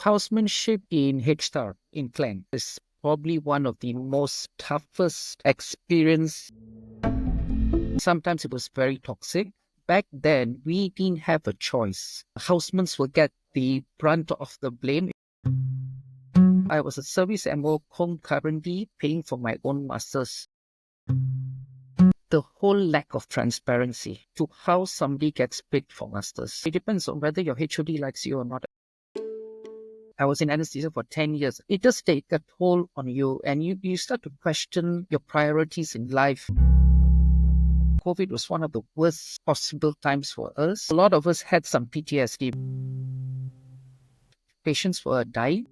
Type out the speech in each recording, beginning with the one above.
Housemanship in HSTAR in Klang is probably one of the most toughest experience. Sometimes it was very toxic. Back then, we didn't have a choice. Housemans will get the brunt of the blame. I was a service MO concurrently paying for my own masters. The whole lack of transparency to how somebody gets paid for masters. It depends on whether your HOD likes you or not. I was in anesthesia for 10 years. It does take a toll on you, and you start to question your priorities in life. COVID was one of the worst possible times for us. A lot of us had some PTSD. Patients were dying.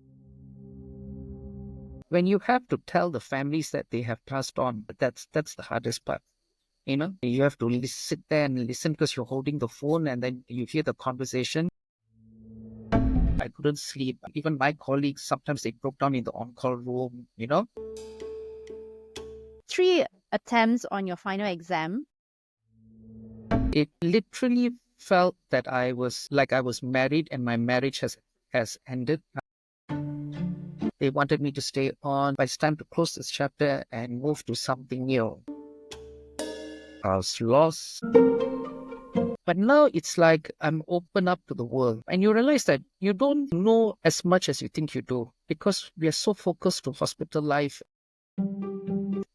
When you have to tell the families that they have passed on, that's the hardest part. You have to sit there and listen because you're holding the phone and then you hear the conversation. I couldn't sleep. Even my colleagues, sometimes they broke down in the on-call room, 3 attempts on your final exam. It literally felt that I was married and my marriage has ended. They wanted me to stay on, but it's time to close this chapter and move to something new. I was lost. But now it's like I'm open up to the world. And you realize that you don't know as much as you think you do because we are so focused on hospital life.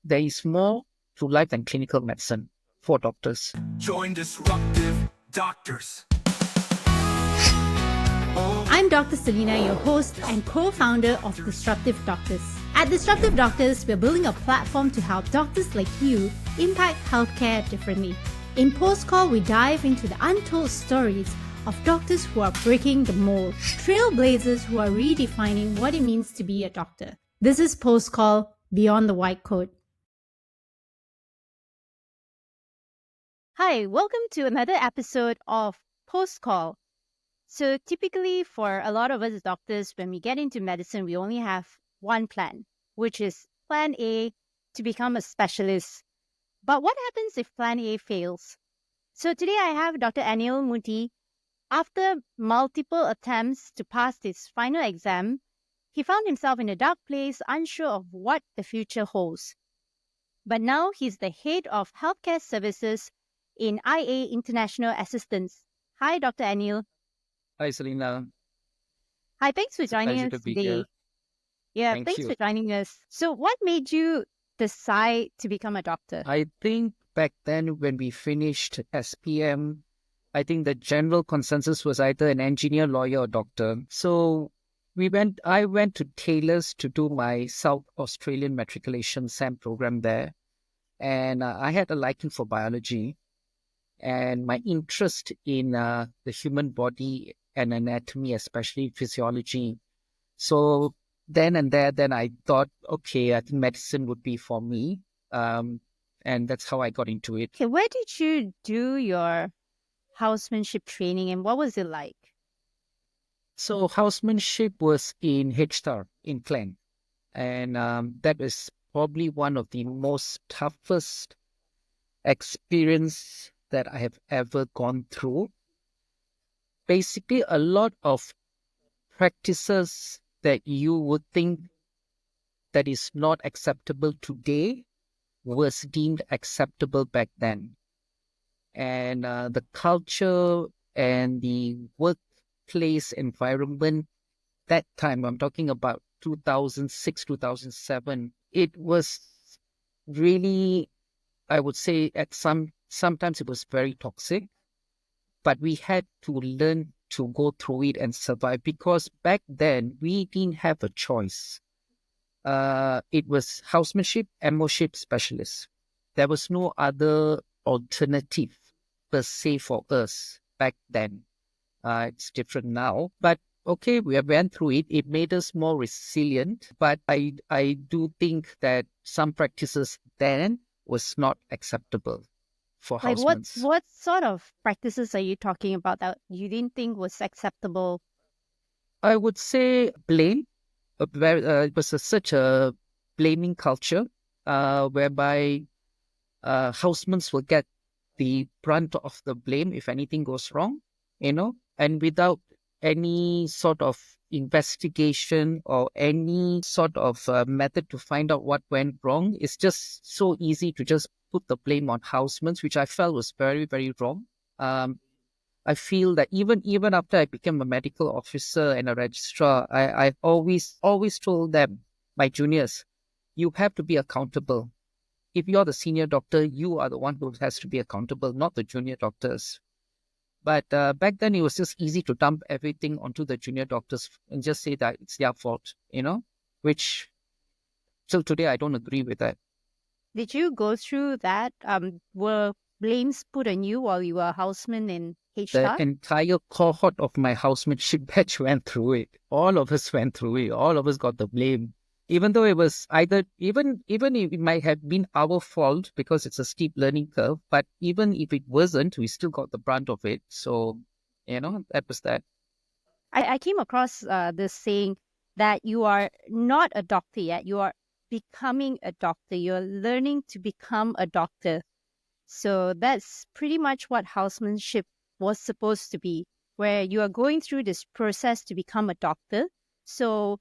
There is more to life than clinical medicine for doctors. Join Disruptive Doctors. I'm Dr. Selina, your host and co-founder of Disruptive Doctors. At Disruptive Doctors, we're building a platform to help doctors like you impact healthcare differently. In Postcall, we dive into the untold stories of doctors who are breaking the mold, trailblazers who are redefining what it means to be a doctor. This is Postcall Beyond the White Coat. Hi, welcome to another episode of Postcall. So typically for a lot of us doctors, when we get into medicine, we only have one plan, which is plan A, to become a specialist. But what happens if plan A fails? So today I have Dr. Aneil Moorthy. After multiple attempts to pass his final exam, he found himself in a dark place, unsure of what the future holds. But now he's the head of healthcare services in IA International Assistance. Hi, Dr. Aneil. Hi, Selina. Hi, thanks for joining us today. Here. Yeah, Thank thanks you for joining us. So what made you decide to become a doctor? I think back then when we finished SPM, I think the general consensus was either an engineer, lawyer, or doctor. So I went to Taylor's to do my South Australian matriculation SAM program there. And I had a liking for biology and my interest in the human body and anatomy, especially physiology. So then I thought, okay, I think medicine would be for me. And that's how I got into it. Okay, where did you do your housemanship training and what was it like? So housemanship was in HSTAR in Klang. And that is probably one of the most toughest experience that I have ever gone through. Basically, a lot of practices that you would think that is not acceptable today was deemed acceptable back then. And the culture and the workplace environment that time, I'm talking about 2006, 2007, it was really, I would say sometimes it was very toxic, but we had to learn to go through it and survive because back then we didn't have a choice. It was Housemanship, MOship Specialist. There was no other alternative per se for us back then. It's different now, but okay, we went through it. It made us more resilient, but I do think that some practices then was not acceptable for Like housemans. what sort of practices are you talking about that you didn't think was acceptable? I would say blame. It was such a blaming culture whereby housemans will get the brunt of the blame if anything goes wrong, and without any sort of investigation or any sort of method to find out what went wrong. It's just so easy to just put the blame on housemans, which I felt was very, very wrong. I feel that even after I became a medical officer and a registrar, I've always told them, my juniors, you have to be accountable. If you're the senior doctor, you are the one who has to be accountable, not the junior doctors. But back then, it was just easy to dump everything onto the junior doctors and just say that it's their fault, which till today, I don't agree with that. Did you go through that? Were blames put on you while you were a houseman in The HTAR? entire cohort of my housemanship batch went through it. All of us went through it. All of us got the blame. Even though it was even if it might have been our fault because it's a steep learning curve, but even if it wasn't, we still got the brunt of it. So, that was that. I came across this saying that you are not a doctor yet. You are becoming a doctor. You're learning to become a doctor. So that's pretty much what housemanship was supposed to be, where you are going through this process to become a doctor. So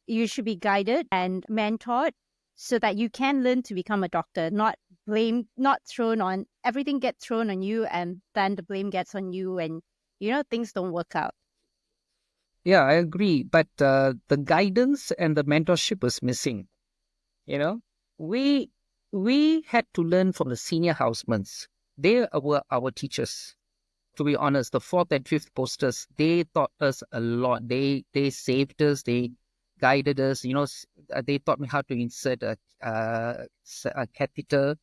you should be guided and mentored so that you can learn to become a doctor, not thrown on, everything gets thrown on you and then the blame gets on you and, things don't work out. Yeah, I agree. But the guidance and the mentorship was missing. We we had to learn from the senior housemans. They were our teachers. To be honest, the fourth and fifth posters, they taught us a lot. They saved us. They guided us. They taught me how to insert a catheter,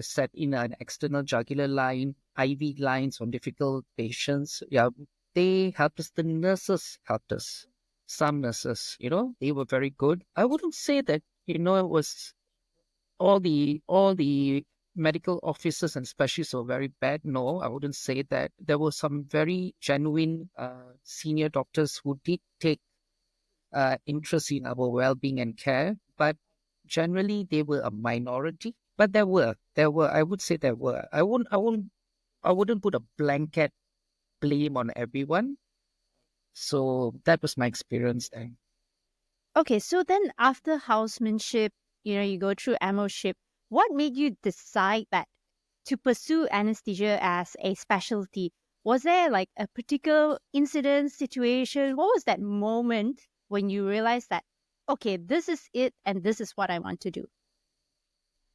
set in an external jugular line, IV lines on difficult patients. Yeah, they helped us. The nurses helped us. Some nurses, they were very good. I wouldn't say that, it was all the medical officers and specialists were very bad. No, I wouldn't say that. There were some very genuine senior doctors who did take interest in our well-being and care, but generally they were a minority. But there were. I would say there were. I wouldn't put a blanket blame on everyone. So that was my experience then. Okay, so then after housemanship, you go through amoship. What made you decide that to pursue anesthesia as a specialty? Was there like a particular incident, situation? What was that moment when you realized that, okay, this is it and this is what I want to do?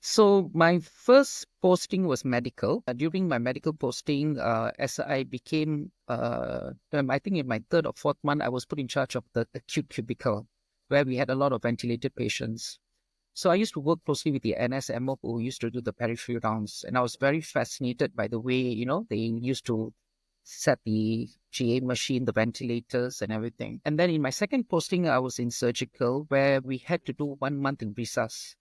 So my first posting was medical. During my medical posting, as I became, I think in my third or fourth month, I was put in charge of the acute cubicle, where we had a lot of ventilated patients. So I used to work closely with the NSMO who used to do the periphery rounds, and I was very fascinated by the way, they used to set the GA machine, the ventilators and everything. And then in my second posting, I was in surgical, where we had to do 1 month in resus.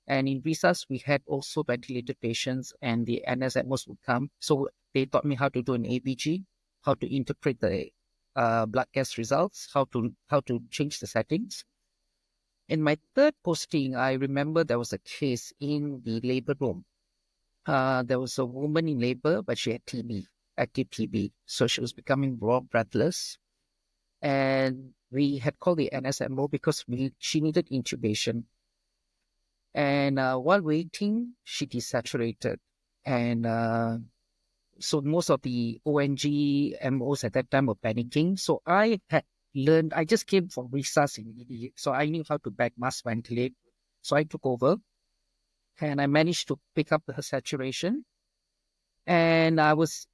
And in resus, we had also ventilated patients, and the NSMOs would come. So they taught me how to do an ABG, how to interpret the blood gas results, how to change the settings. In my third posting, I remember there was a case in the labor room. There was a woman in labor, but she had TB, active TB. So she was becoming raw breathless. And we had called the NSMO because she needed intubation. And while waiting, she desaturated. And so most of the ONG MOs at that time were panicking. So I had learned, I just came from resus in ED. So I knew how to back mass ventilate. So I took over and I managed to pick up her saturation. And I was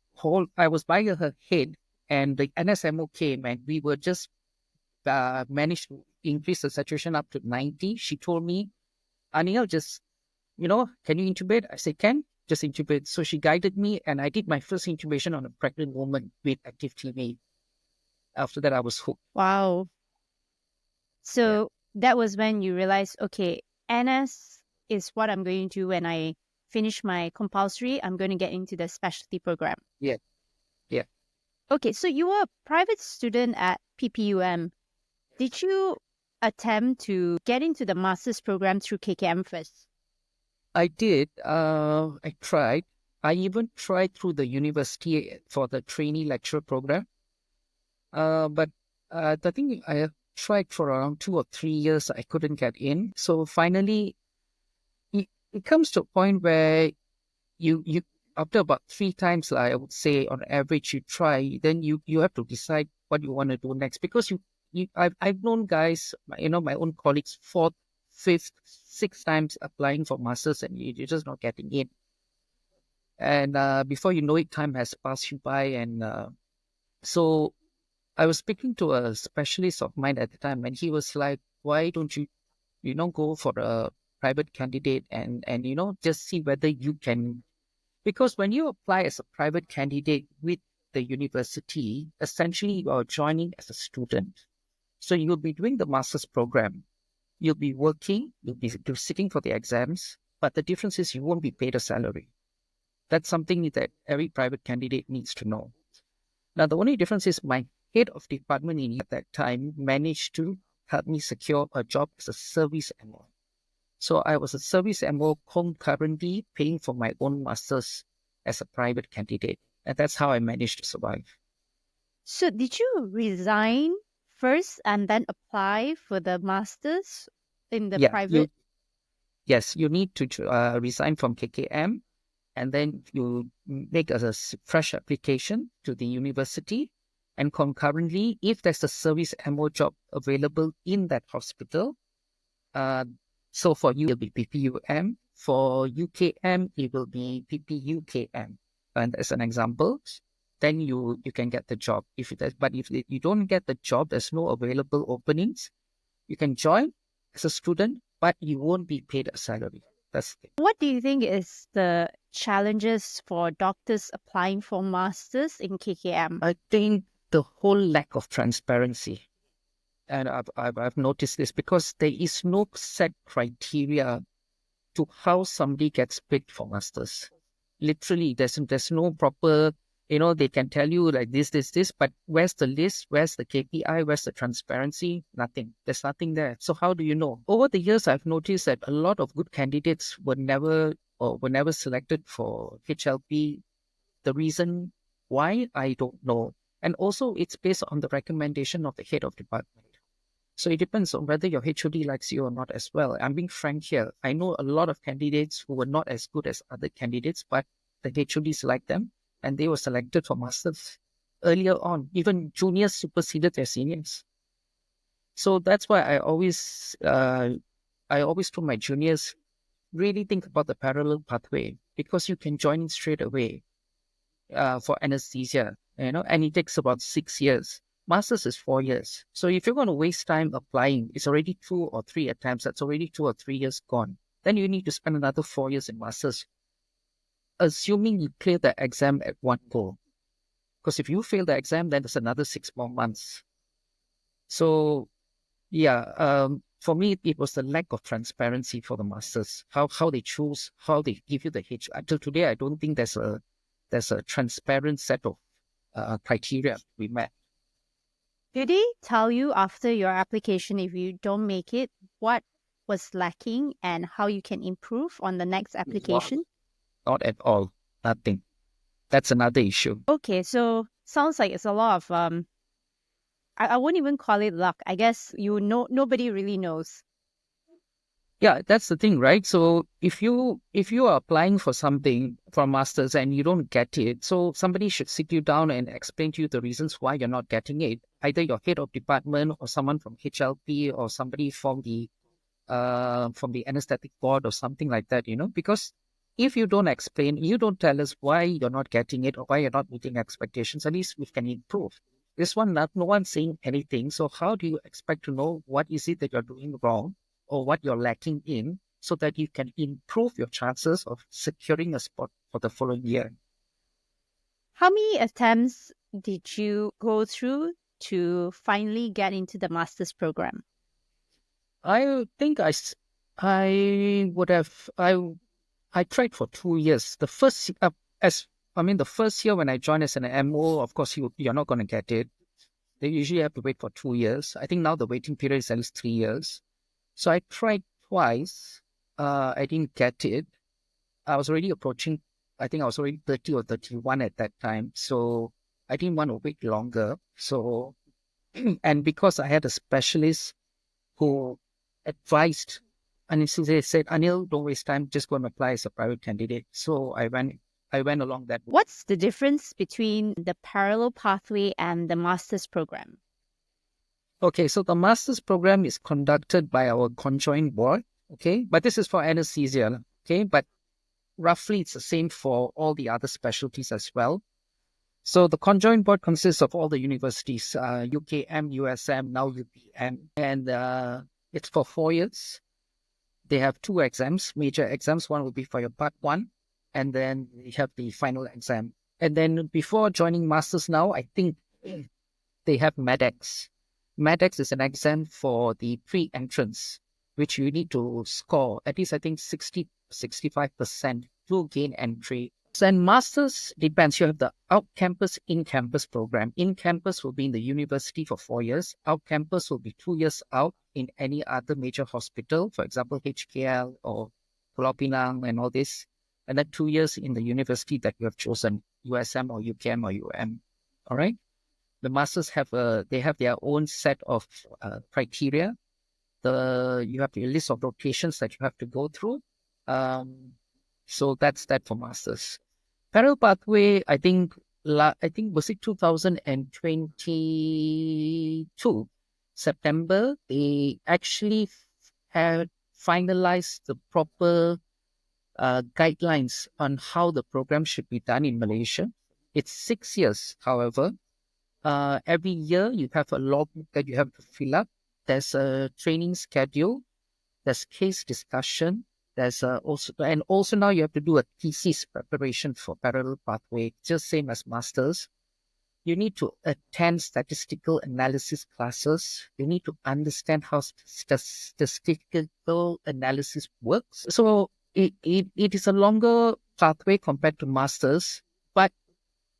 by her head, and the NSMO came, and we were just managed to increase the saturation up to 90. She told me, Aneil, just, can you intubate? I said, can, just intubate. So she guided me, and I did my first intubation on a pregnant woman with active TB. After that, I was hooked. Wow. So that was when you realized, okay, NS is what I'm going to do when I finish my compulsory. I'm going to get into the specialty program. Yeah. Okay, so you were a private student at PPUM. Did you attempt to get into the master's program through KKM first? I did. I tried. I even tried through the university for the trainee lecturer program. But I think I tried for around 2 or 3 years. I couldn't get in. So finally, it comes to a point where you after about 3 times, I would say on average, you try, then you have to decide what you want to do next, because I've known guys, my own colleagues, fourth, fifth, 6 times applying for masters, and you're just not getting in. And before you know it, time has passed you by, and so I was speaking to a specialist of mine at the time, and he was like, "Why don't you go for a private candidate and just see whether you can." Because when you apply as a private candidate with the university, essentially you are joining as a student. So you'll be doing the master's program. You'll be working, you'll be sitting for the exams, but the difference is you won't be paid a salary. That's something that every private candidate needs to know. Now, the only difference is my head of department at that time managed to help me secure a job as a service MO. So I was a service MO concurrently paying for my own masters as a private candidate. And that's how I managed to survive. So did you resign first and then apply for the masters in the Yeah, private? yes, you need to resign from KKM, and then you make a fresh application to the university. And concurrently, if there's a service MO job available in that hospital, so for you, it'll be PPUM. For UKM, it will be PPUKM. And as an example, then you can get the job. But if you don't get the job, there's no available openings. You can join as a student, but you won't be paid a salary. That's the thing. What do you think is the challenges for doctors applying for masters in KKM? I think the whole lack of transparency. And I've noticed this because there is no set criteria to how somebody gets picked for masters. Literally, there's no proper, they can tell you like this, but where's the list? Where's the KPI? Where's the transparency? Nothing. There's nothing there. So how do you know? Over the years, I've noticed that a lot of good candidates were never selected for HLP. The reason why, I don't know. And also, it's based on the recommendation of the head of department. So it depends on whether your HOD likes you or not as well. I'm being frank here. I know a lot of candidates who were not as good as other candidates, but the HODs liked them and they were selected for masters earlier on. Even juniors superseded their seniors. So that's why I always told my juniors, really think about the parallel pathway, because you can join straight away for anesthesia, and it takes about 6 years. Masters is 4 years. So if you're going to waste time applying, it's already 2 or 3 attempts. That's already 2 or 3 years gone. Then you need to spend another 4 years in masters, assuming you clear the exam at one go. Because if you fail the exam, then there's another 6 more months. So, yeah, for me, it was the lack of transparency for the masters. How they choose, how they give you the H. Until today, I don't think there's a transparent set of criteria we met. Did they tell you after your application, if you don't make it, what was lacking and how you can improve on the next application? Not at all. Nothing. That's another issue. Okay, so sounds like it's a lot of I wouldn't even call it luck. I guess nobody really knows. Yeah, that's the thing, right? So if you are applying for something for a master's and you don't get it, so somebody should sit you down and explain to you the reasons why you're not getting it. Either your head of department or someone from HLP or somebody from the anesthetic board or something like that, because if you don't explain, you don't tell us why you're not getting it or why you're not meeting expectations, at least we can improve. This one, no one's saying anything. So how do you expect to know what is it that you're doing wrong or what you're lacking in, so that you can improve your chances of securing a spot for the following year? How many attempts did you go through to finally get into the master's program? I think I tried for 2 years. The first year when I joined as an MO, of course you're not going to get it. They usually have to wait for 2 years. I think now the waiting period is at least 3 years. So I tried twice. I didn't get it. I was already approaching, I think I was already 30 or 31 at that time. So I didn't want to wait longer. So And because I had a specialist who advised, and he said, Anil, don't waste time, just go and apply as a private candidate. So I went along that. What's the difference between the parallel pathway and the master's program? Okay, so the master's program is conducted by our conjoined board, okay? But this is for anesthesia, okay? But roughly it's the same for all the other specialties as well. So the conjoined board consists of all the universities, UKM, USM, now UPM, and it's for 4 years. They have 2 exams, major exams. One will be for your part 1, and then you have the final exam. And then before joining masters now, I think they have MEDEX. MEDEX is an exam for the pre-entrance, which you need to score at least, I think, 65% to gain entry. And masters depends. You have the out-campus, in-campus program. In-campus will be in the university for 4 years. Out-campus will be 2 years out in any other major hospital, for example, HKL or Pulau Pinang and all this. And then 2 years in the university that you have chosen, USM or UKM or UM. All right. The masters have their own set of criteria. You have a list of rotations that you have to go through. So that's that for masters. Parallel pathway, I think was it 2022 September? They actually had finalized the proper guidelines on how the program should be done in Malaysia. It's 6 years, however. Every year you have a logbook that you have to fill up. There's a training schedule. There's case discussion. There's also now you have to do a thesis preparation for parallel pathway, just same as masters. You need to attend statistical analysis classes. You need to understand how statistical analysis works. So it is a longer pathway compared to masters, but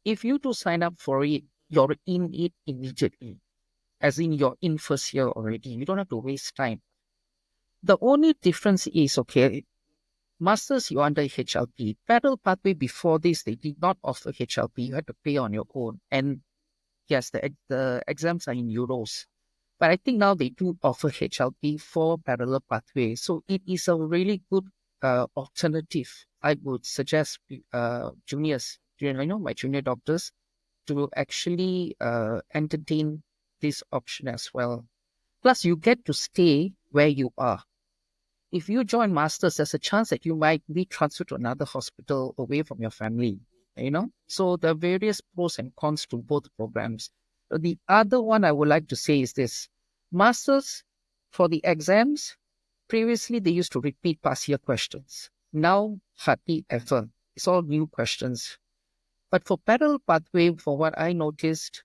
if you do sign up for it, you're in it immediately, as in you're in first year already. You don't have to waste time. The only difference is, okay, masters, you're under HLP. Parallel pathway, before this, they did not offer HLP. You had to pay on your own. And yes, the exams are in euros. But I think now they do offer HLP for parallel pathway. So it is a really good alternative. I would suggest juniors, my junior doctors, to actually entertain this option as well. Plus, you get to stay where you are. If you join masters, there's a chance that you might be transferred to another hospital away from your family, So there are various pros and cons to both programs. The other one I would like to say is this. Masters, for the exams, previously they used to repeat past year questions. Now, hardly ever. It's all new questions. But for parallel pathway, for what I noticed,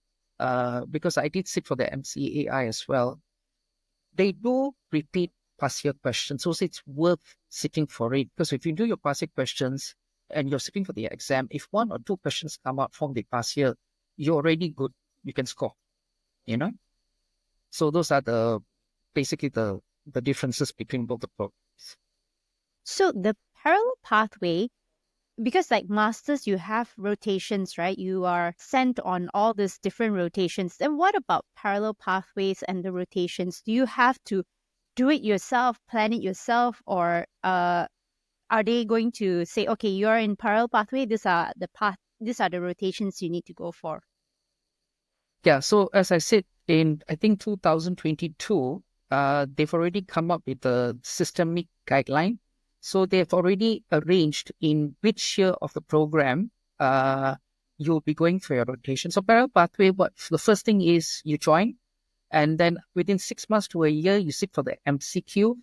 because I did sit for the MCAI as well, they do repeat past year questions. So it's worth sitting for it. Because if you do your past year questions and you're sitting for the exam, if 1 or 2 questions come out from the past year, you're already good. You can score, So those are basically the differences between both the programs. So the parallel pathway, because like masters, you have rotations, right? You are sent on all these different rotations. Then what about parallel pathways and the rotations? Do you have to do it yourself, plan it yourself, or are they going to say, okay, you're in parallel pathway, these are the rotations you need to go for? Yeah, so as I said, in I think 2022, they've already come up with a systemic guideline. So they've already arranged in which year of the program you'll be going for your rotation. So parallel pathway, the first thing is you join, and then within 6 months to a year, you sit for the MCQ.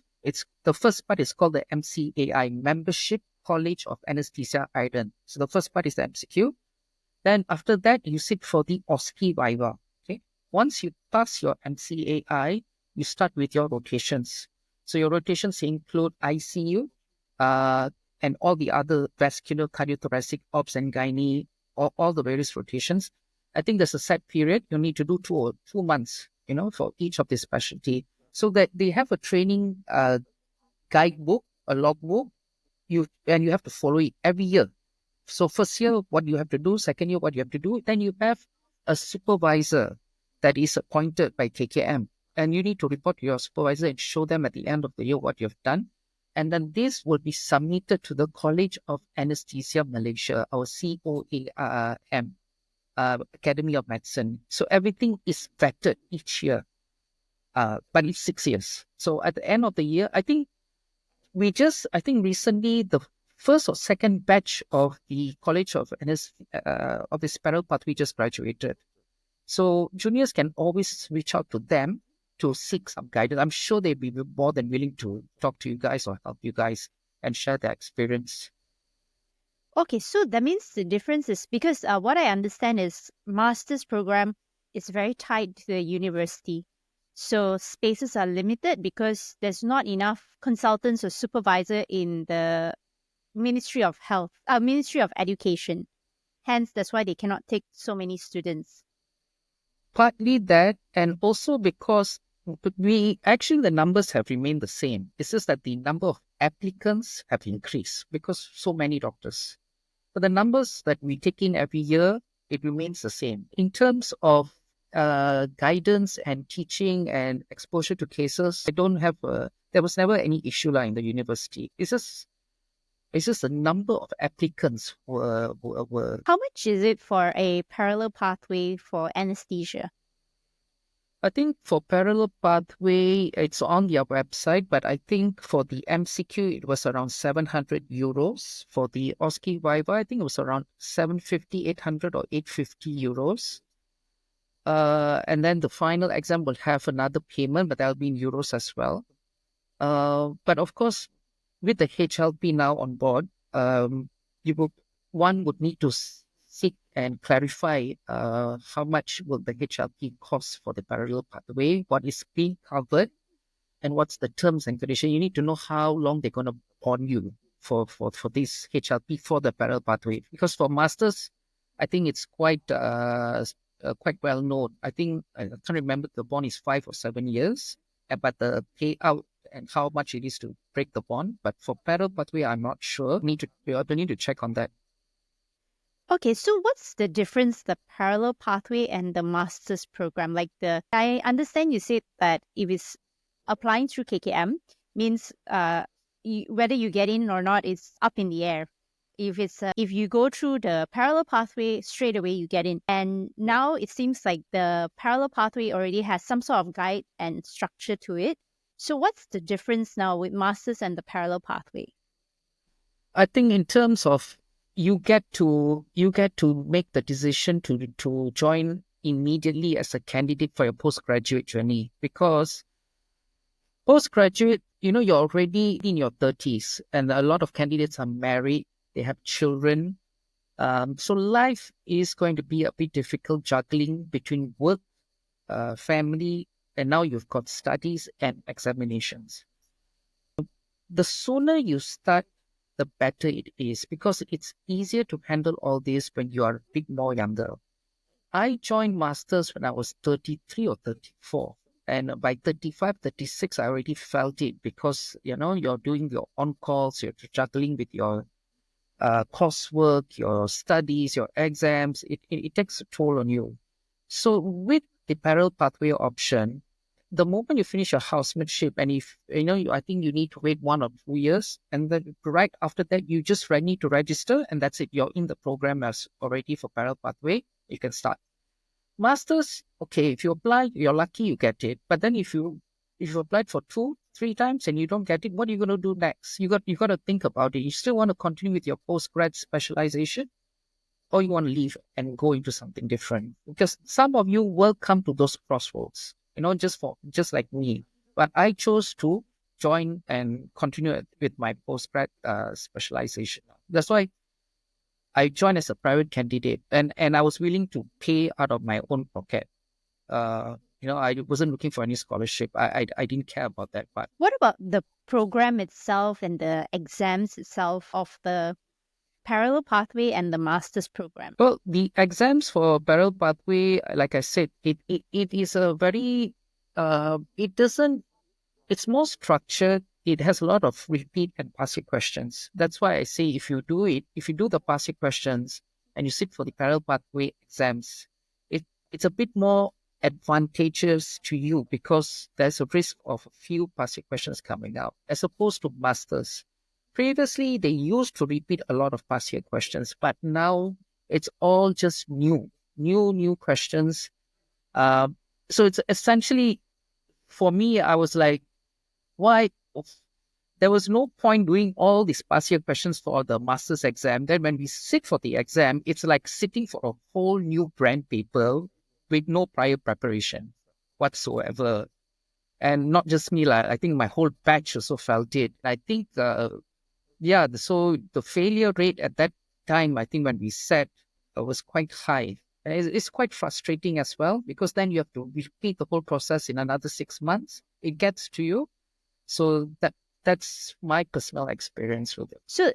The first part is called the MCAI, Membership College of Anesthesia Ireland. So the first part is the MCQ. Then after that, you sit for the OSCE Viva. Okay. Once you pass your MCAI, you start with your rotations. So your rotations include ICU and all the other vascular, cardiothoracic, obs and gynae, all the various rotations. I think there's a set period. You need to do 2 months, for each of the specialty. So that they have a training guidebook, a logbook, and you have to follow it every year. So first year, what you have to do, second year, what you have to do, then you have a supervisor that is appointed by KKM. And you need to report to your supervisor and show them at the end of the year what you've done. And then this will be submitted to the College of Anesthesia Malaysia, our COARM, Academy of Medicine. So everything is vetted each year, but it's 6 years. So at the end of the year, I think recently the first or second batch of the College of of the Spiral Pathway just graduated. So juniors can always reach out to them to seek some guidance. I'm sure they'd be more than willing to talk to you guys or help you guys and share their experience. Okay, so that means the difference is because what I understand is master's program is very tied to the university. So spaces are limited because there's not enough consultants or supervisor in the Ministry of Health, Ministry of Education. Hence, that's why they cannot take so many students. Partly that, and also because the numbers have remained the same. It's just that the number of applicants have increased because so many doctors. But the numbers that we take in every year, it remains the same. In terms of guidance and teaching and exposure to cases, there was never any issue in the university. It's just the number of applicants were. How much is it for a parallel pathway for anesthesia? I think for parallel pathway, it's on their website, but I think for the MCQ, it was around 700 euros. For the OSCE Viva, I think it was around 750, 800 or 850 euros. And then the final exam will have another payment, but that'll be in euros as well. But of course, with the HLP now on board, one would need to seek and clarify how much will the HLP cost for the parallel pathway, what is being covered, and what's the terms and conditions. You need to know how long they're going to bond you for this HLP for the parallel pathway. Because for masters, I think it's quite well known. I think I can't remember the bond is 5 or 7 years, but the payout and how much it is to break the bond. But for parallel pathway, I'm not sure. We need to check on that. Okay, so what's the difference, the parallel pathway and the master's program? I understand you said that if it's applying through KKM, means whether you get in or not is up in the air. If you go through the parallel pathway, straight away you get in. And now it seems like the parallel pathway already has some sort of guide and structure to it. So what's the difference now with masters and the parallel pathway? I think in terms of you get to make the decision to join immediately as a candidate for your postgraduate journey, because postgraduate, you're already in your 30s and a lot of candidates are married, they have children. So life is going to be a bit difficult juggling between work, family, and now you've got studies and examinations. The sooner you start, the better it is, because it's easier to handle all this when you are a bit more younger. I joined masters when I was 33 or 34. And by 35, 36, I already felt it, because, you're doing your on-calls, you're juggling with your coursework, your studies, your exams. It takes a toll on you. So with the parallel pathway option, the moment you finish your housemanship, and if I think you need to wait 1 or 2 years, and then right after that, you just need to register, and that's it. You're in the program as already for parallel pathway. You can start. Masters, okay, if you apply, you're lucky you get it. But then if you applied for 2, 3 times and you don't get it, what are you going to do next? You got to think about it. You still want to continue with your postgrad specialization, or you want to leave and go into something different? Because some of you will come to those crossroads, just like me. But I chose to join and continue with my postgrad specialization. That's why I joined as a private candidate, and I was willing to pay out of my own pocket. I wasn't looking for any scholarship. I didn't care about that part. What about the program itself and the exams itself of the parallel pathway and the master's program? Well, the exams for parallel pathway, like I said, it is a very, it's more structured. It has a lot of repeat and passive questions. That's why I say if you do the passive questions and you sit for the parallel pathway exams, it's a bit more advantageous to you because there's a risk of a few past year questions coming out, as opposed to masters. Previously, they used to repeat a lot of past year questions, but now it's all just new questions. So it's essentially, for me, I was like, why? There was no point doing all these past year questions for the master's exam. Then when we sit for the exam, it's like sitting for a whole new brand paper with no prior preparation whatsoever. And not just me, like I think my whole batch also felt it. I think, so the failure rate at that time, I think when we sat, was quite high. And it's quite frustrating as well, because then you have to repeat the whole process in another 6 months. It gets to you. So that's my personal experience with it. So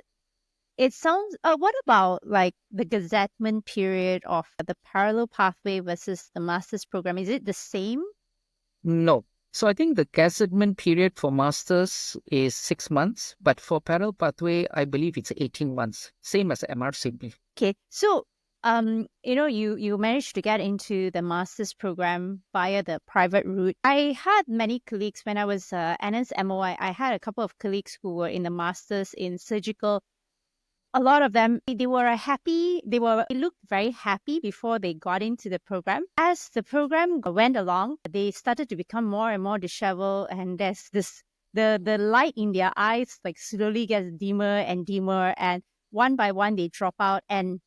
it sounds, what about like the gazettement period of the parallel pathway versus the master's program? Is it the same? No. So I think the gazettement period for masters is 6 months, but for parallel pathway, I believe it's 18 months, same as MRCP. Okay. So, you managed to get into the master's program via the private route. I had many colleagues when I was NS MOI. I had a couple of colleagues who were in the masters in surgical. A lot of them, they looked very happy before they got into the program. As the program went along, they started to become more and more disheveled, and there's the light in their eyes like slowly gets dimmer and dimmer, and one by one they drop out. And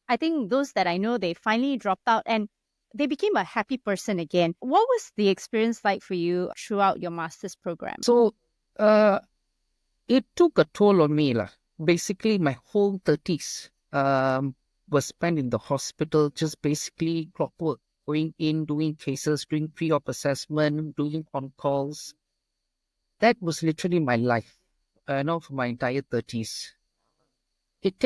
I think those that I know, they finally dropped out and they became a happy person again. What was the experience like for you throughout your master's program? So it took a toll on me. Basically, my whole 30s was spent in the hospital, just basically clockwork, going in, doing cases, doing pre-op assessment, doing on-calls. That was literally my life, for my entire 30s. It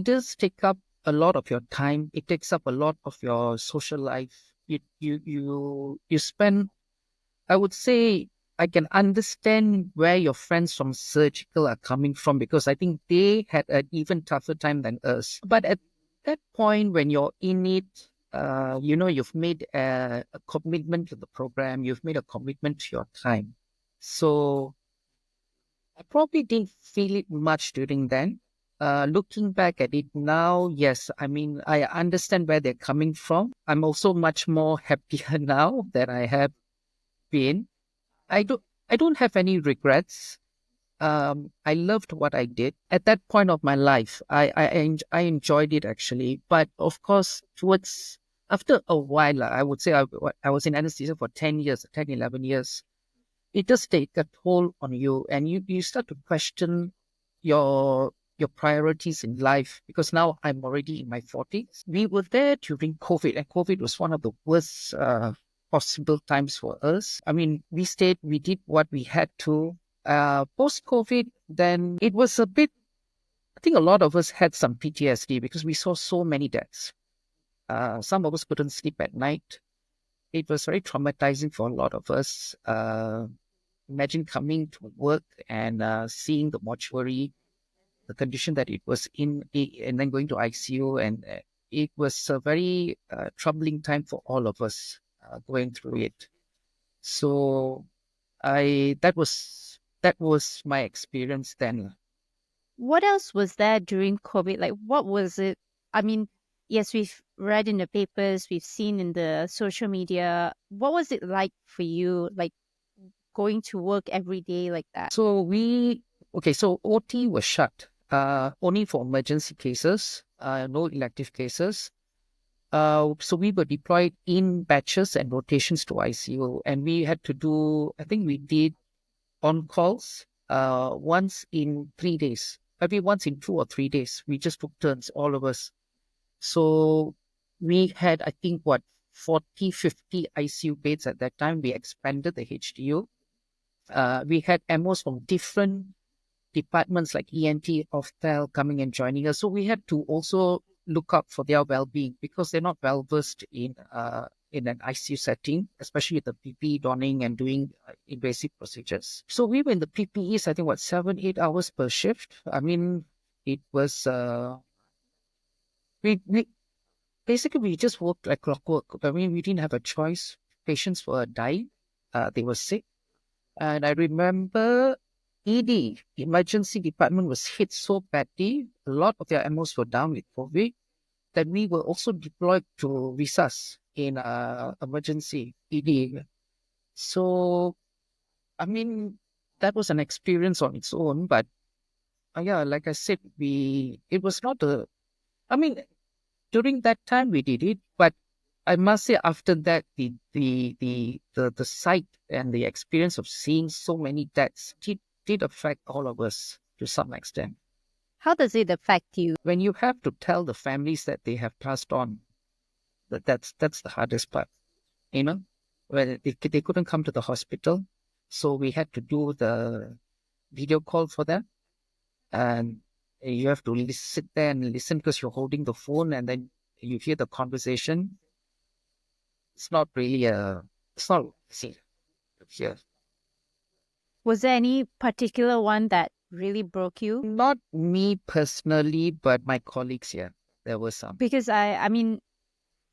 does take up a lot of your time. It takes up a lot of your social life. You spend, I would say, I can understand where your friends from surgical are coming from, because I think they had an even tougher time than us. But at that point, when you're in it, you've made a commitment to the program, you've made a commitment to your time. So I probably didn't feel it much during then. Looking back at it now, yes, I mean, I understand where they're coming from. I'm also much more happier now than I have been. I don't have any regrets. I loved what I did at that point of my life. I enjoyed it actually, but of course, after a while, I would say I was in anesthesia for 10 years, 10, 11 years. It does take a toll on you, and you start to question your priorities in life, because now I'm already in my 40s. We were there during COVID, and COVID was one of the worst possible times for us. I mean, we did what we had to. Post-COVID, then it was a bit, I think a lot of us had some PTSD because we saw so many deaths. Some of us couldn't sleep at night. It was very traumatizing for a lot of us. Imagine coming to work and seeing the mortuary, the condition that it was in, and then going to ICU. And it was a very troubling time for all of us going through it. So that was my experience then. What else was there during COVID? Like, what was it? I mean, yes, we've read in the papers, we've seen in the social media. What was it like for you, like going to work every day like that? So OT was shut, only for emergency cases, no elective cases. So we were deployed in batches and rotations to ICU, and we had to do, I think we did on-calls once in 3 days, maybe once in 2 or 3 days. We just took turns, all of us. So we had, I think, 40, 50 ICU beds at that time. We expanded the HDU. We had MOs from different departments like ENT, Oftal coming and joining us. So we had to also look up for their well-being, because they're not well-versed in an ICU setting, especially with the PPE donning and doing invasive procedures. So we were in the PPEs, I think, 7-8 hours per shift. I mean, it was, basically we just worked like clockwork. I mean, we didn't have a choice. Patients were dying. They were sick. And I remember ED, emergency department, was hit so badly. A lot of their MOs were down with COVID that we were also deployed to resus in emergency ED. So, I mean, that was an experience on its own. But yeah, like I said, it was not I mean, during that time we did it, but I must say after that, the sight and the experience of seeing so many deaths did affect all of us to some extent. How does it affect you? When you have to tell the families that they have passed on, that's the hardest part. You know, when they couldn't come to the hospital, so we had to do the video call for them, and you have to sit there and listen because you're holding the phone, and then you hear the conversation. It's not easy here. Was there any particular one that really broke you? Not me personally, but my colleagues here. There were some. Because I mean,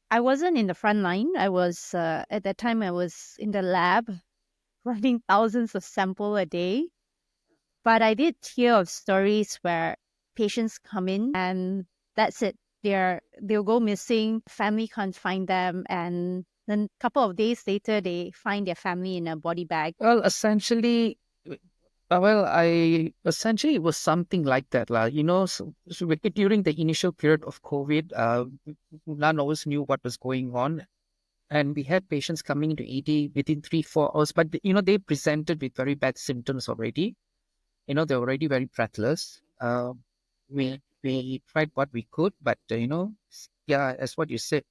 I wasn't in the front line. I was, at that time, I was in the lab running thousands of samples a day. But I did hear of stories where patients come in and that's it. They'll go missing, family can't find them, and then a couple of days later they find their family in a body bag. Well, essentially, it was something like that, you know. So during the initial period of COVID, none of us knew what was going on, and we had patients coming into ED within 3-4 hours. But you know, they presented with very bad symptoms already. You know, they were already very breathless. We tried what we could, but you know, yeah, as what you said,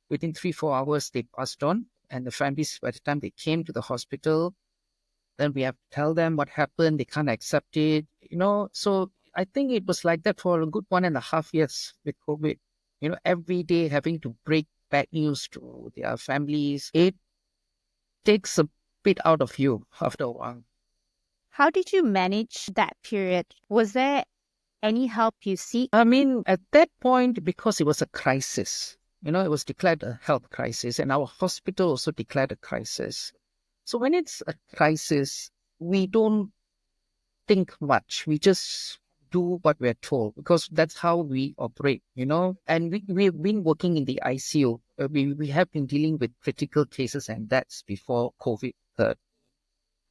within 3-4 hours they passed on, and the families, by the time they came to the hospital, then we have to tell them what happened. They can't accept it, you know. So I think it was like that for a good 1.5 years with COVID. You know, every day having to break bad news to their families. It takes a bit out of you after a while. How did you manage that period? Was there any help you seek? I mean, at that point, because it was a crisis, you know, it was declared a health crisis, and our hospital also declared a crisis. So when it's a crisis, we don't think much. We just do what we're told because that's how we operate, you know. And we've been working in the ICU. We have been dealing with critical cases and deaths before COVID hit.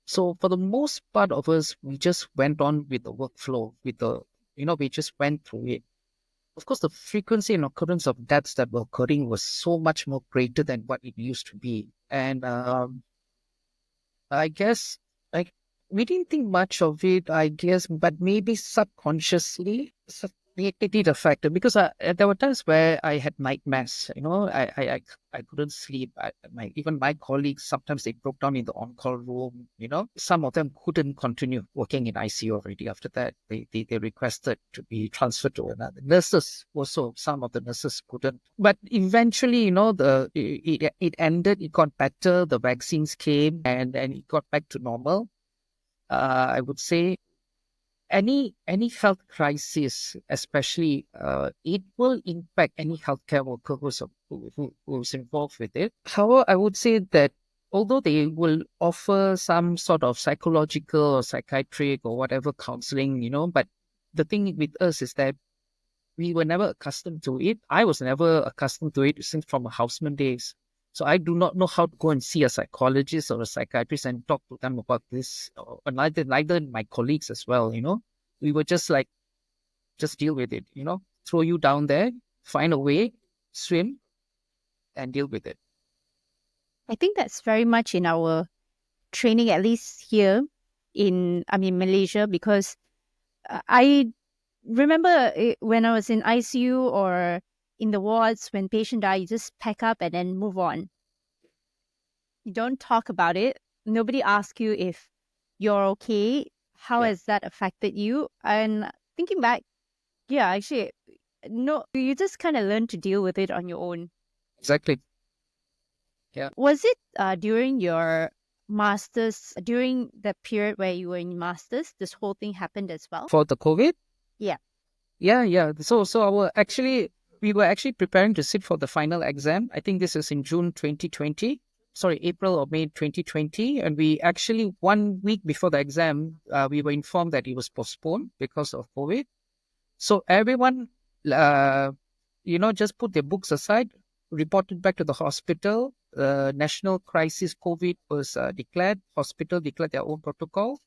So for the most part of us, we just went on with the workflow, we just went through it. Of course, the frequency and occurrence of deaths that were occurring was so much more greater than what it used to be. And I guess we didn't think much of it, I guess, but maybe subconsciously it did affect it because there were times where I had nightmares. You know, I couldn't sleep. Even my colleagues, sometimes they broke down in the on-call room. You know, some of them couldn't continue working in ICU already. After that, they requested to be transferred to another. Nurses also, some of the nurses couldn't. But eventually, you know, it ended. It got better. The vaccines came, and it got back to normal. I would say any health crisis, especially, it will impact any healthcare worker who's involved with it. However, I would say that although they will offer some sort of psychological or psychiatric or whatever counseling, you know, but the thing with us is that we were never accustomed to it. I was never accustomed to it since from Houseman days. So I do not know how to go and see a psychologist or a psychiatrist and talk to them about this, or neither my colleagues as well, you know. We were just like, just deal with it, you know, throw you down there, find a way, swim, and deal with it. I think that's very much in our training, at least here in Malaysia, because I remember when I was in ICU or in the wards, when patient die, you just pack up and then move on. You don't talk about it. Nobody asks you if you're okay. How has that affected you? And thinking back, yeah, actually, no, you just kind of learn to deal with it on your own. Exactly. Yeah. Was it during your masters, during the period where you were in masters, this whole thing happened as well? For the COVID? Yeah. Yeah. So our actually, we were actually preparing to sit for the final exam. I think this is in June 2020. Sorry, April or May 2020. And we actually, 1 week before the exam, we were informed that it was postponed because of COVID. So everyone, just put their books aside, reported back to the hospital. National crisis COVID was declared. Hospital declared their own protocol.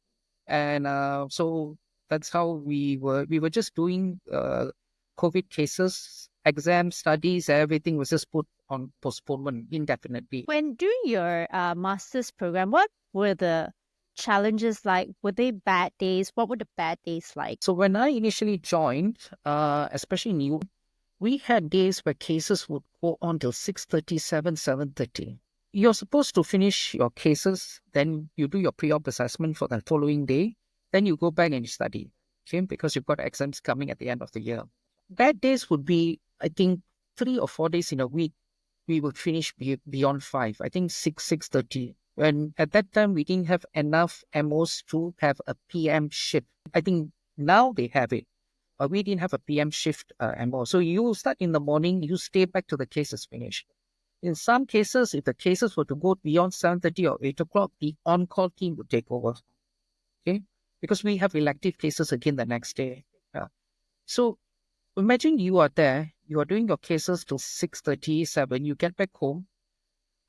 And so that's how we were just doing COVID cases, exam studies, everything was just put on postponement indefinitely. When doing your master's program, what were the challenges like? Were they bad days? What were the bad days like? So when I initially joined, especially new, we had days where cases would go on till 6:30, 7:30. You're supposed to finish your cases, then you do your pre-op assessment for the following day, then you go back and you study, okay, because you've got exams coming at the end of the year. Bad days would be, I think, 3 or 4 days in a week, we would finish beyond 5, I think 6:30. When at that time, we didn't have enough MOs to have a PM shift. I think now they have it, but we didn't have a PM shift MO. So you start in the morning, you stay back till the case is finished. In some cases, if the cases were to go beyond 7:30 or 8 o'clock, the on-call team would take over, okay? Because we have elective cases again the next day. So imagine you are there, you are doing your cases till 6:30, 7, you get back home.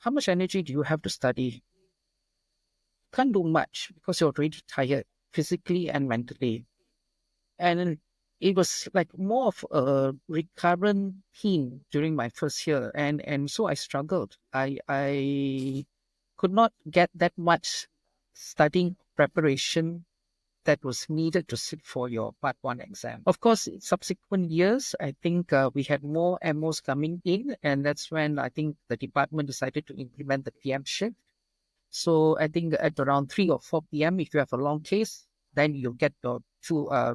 How much energy do you have to study? Can't do much because you're already tired physically and mentally. And it was like more of a recurrent theme during my first year. And so I struggled. I could not get that much studying preparation that was needed to sit for your part 1 exam. Of course, in subsequent years, I think we had more MOs coming in, and that's when I think the department decided to implement the PM shift. So I think at around 3 or 4 p.m., if you have a long case, then you'll get your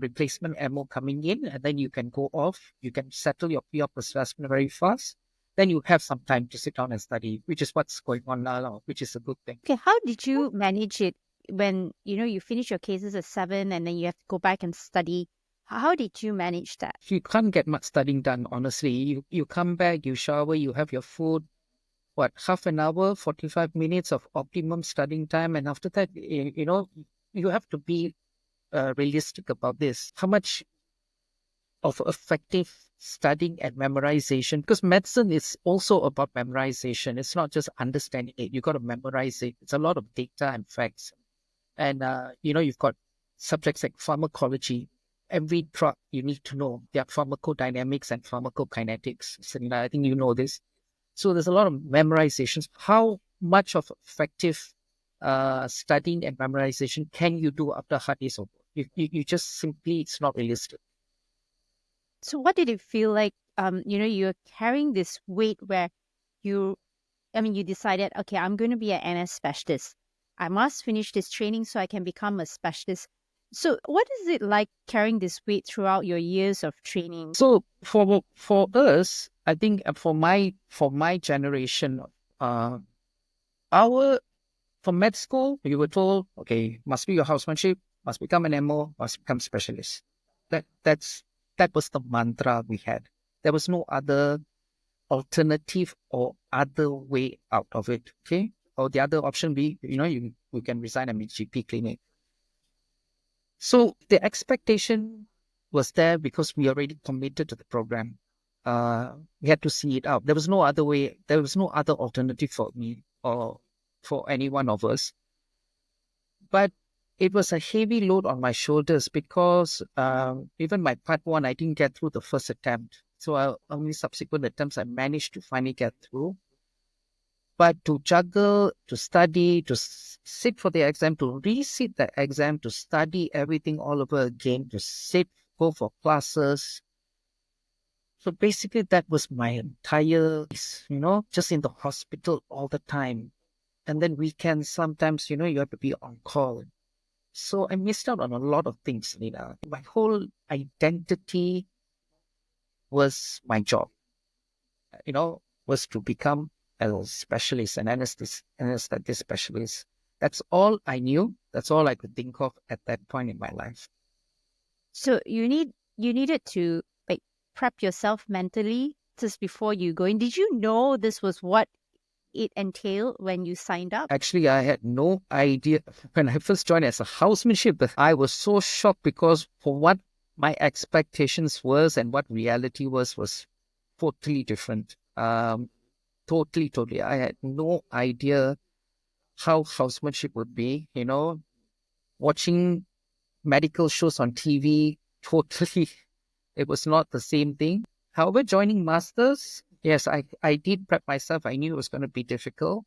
replacement MO coming in, and then you can go off. You can settle your pre-op assessment very fast. Then you have some time to sit down and study, which is what's going on now, which is a good thing. Okay, how did you manage it when you finish your cases at 7 and then you have to go back and study? How did you manage that? You can't get much studying done, honestly. You come back, you shower, you have your food. Half an hour, 45 minutes of optimum studying time. And after that, you have to be realistic about this. How much of effective studying and memorization? Because medicine is also about memorization. It's not just understanding it. You got to memorize it. It's a lot of data and facts. And, you've got subjects like pharmacology. Every drug you need to know. There are pharmacodynamics and pharmacokinetics. Selina, I think you know this. So there's a lot of memorizations. How much of effective studying and memorization can you do after hard days of work? You just simply, it's not realistic. So what did it feel like? You're carrying this weight where you decided, okay, I'm going to be an NS specialist. I must finish this training so I can become a specialist. So what is it like carrying this weight throughout your years of training? So for us, I think for my generation, for med school, we were told, okay, must be your housemanship, must become an MO, must become specialist. That was the mantra we had. There was no other alternative or other way out of it. Okay, or the other option be, we can resign and be GP clinic. So the expectation was there because we already committed to the program. We had to see it out. There was no other way. There was no other alternative for me or for any one of us. But it was a heavy load on my shoulders because even my part 1, I didn't get through the first attempt. So only subsequent attempts, I managed to finally get through. But to juggle, to study, to sit for the exam, to resit the exam, to study everything all over again, to sit, go for classes. So basically that was my entire, just in the hospital all the time. And then weekends, sometimes, you have to be on call. So I missed out on a lot of things, Selina. My whole identity was my job, was to become a specialist, an anesthesia specialist. That's all I knew. That's all I could think of at that point in my life. So you needed to prep yourself mentally just before you go in. Did you know this was what it entailed when you signed up? Actually, I had no idea when I first joined as a housemanship. I was so shocked because for what my expectations was and what reality was totally different. Totally. I had no idea how housemanship would be. Watching medical shows on TV, totally, it was not the same thing. However, joining masters, yes, I did prep myself. I knew it was going to be difficult.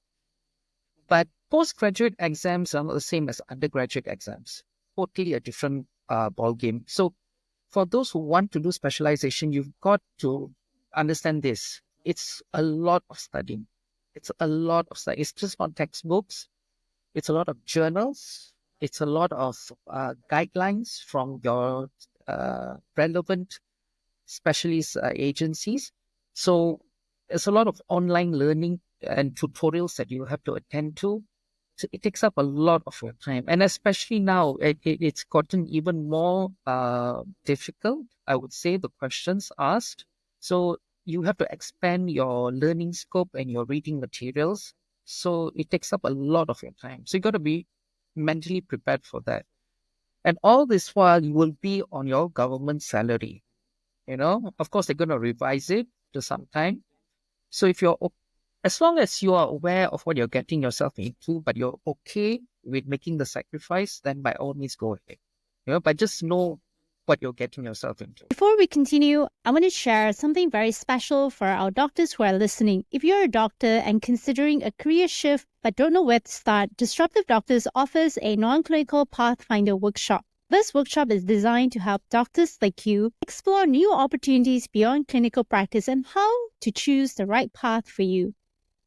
But postgraduate exams are not the same as undergraduate exams. Totally a different ball game. So for those who want to do specialization, you've got to understand this. It's a lot of studying. It's a lot of study. It's just not textbooks. It's a lot of journals. It's a lot of guidelines from your relevant specialist agencies. So there's a lot of online learning and tutorials that you have to attend to. So it takes up a lot of your time. And especially now, it's gotten even more difficult, I would say, the questions asked. So you have to expand your learning scope and your reading materials. So it takes up a lot of your time. So you got to be mentally prepared for that. And all this while, you will be on your government salary. Of course, they're going to revise it to some time. So as long as you are aware of what you're getting yourself into, but you're okay with making the sacrifice, then by all means go ahead. But just know what you're getting yourself into. Before we continue, I want to share something very special for our doctors who are listening. If you're a doctor and considering a career shift but don't know where to start, Disruptive Doctors offers a non-clinical Pathfinder workshop. This workshop is designed to help doctors like you explore new opportunities beyond clinical practice and how to choose the right path for you.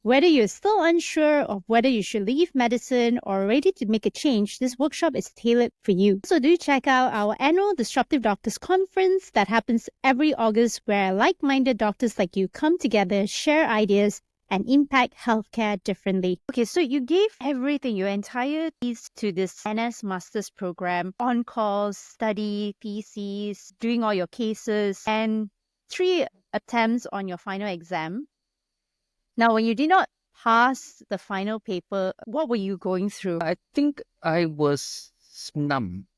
Whether you're still unsure of whether you should leave medicine or ready to make a change, this workshop is tailored for you. So do check out our annual Disruptive Doctors Conference that happens every August, where like-minded doctors like you come together, share ideas, and impact healthcare differently. Okay, so you gave everything, your entire piece to this Anaesthesia Masters Programme, on-call, study, theses, doing all your cases, and 3 attempts on your final exam. Now, when you did not pass the final paper, what were you going through? I think I was numb.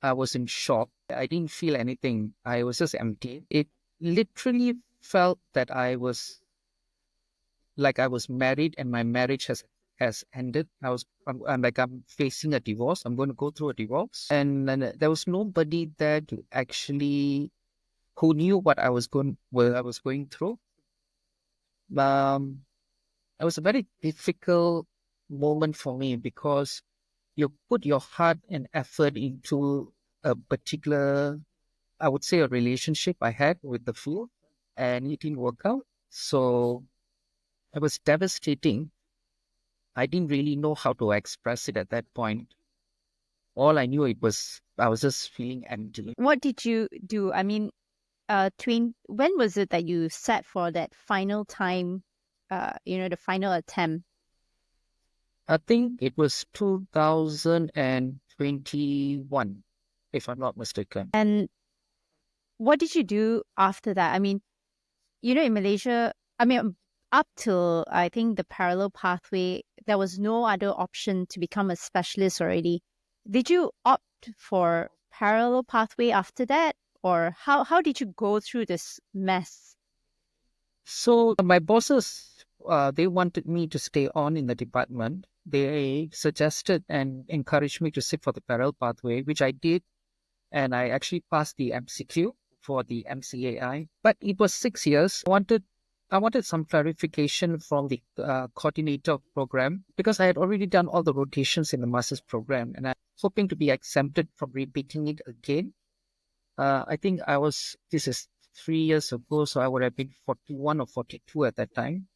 I was in shock. I didn't feel anything. I was just empty. It literally felt that I was married and my marriage has ended. I'm facing a divorce. I'm going to go through a divorce. And there was nobody there to actually who knew what I was going through. It was a very difficult moment for me because you put your heart and effort into a particular, I would say, a relationship I had with the field, and it didn't work out. So it was devastating. I didn't really know how to express it at that point. All I knew I was just feeling empty. What did you do? I mean, when was it that you sat for that final time, the final attempt? I think it was 2021, if I'm not mistaken. And what did you do after that? I mean, in Malaysia, up till I think the parallel pathway, there was no other option to become a specialist already. Did you opt for parallel pathway after that? Or how did you go through this mess? So my bosses, they wanted me to stay on in the department. They suggested and encouraged me to sit for the parallel pathway, which I did. And I actually passed the MCQ for the MCAI. But it was 6 years. I wanted some clarification from the coordinator of program because I had already done all the rotations in the master's program, and I'm hoping to be exempted from repeating it again. I think this is 3 years ago, so I would have been 41 or 42 at that time.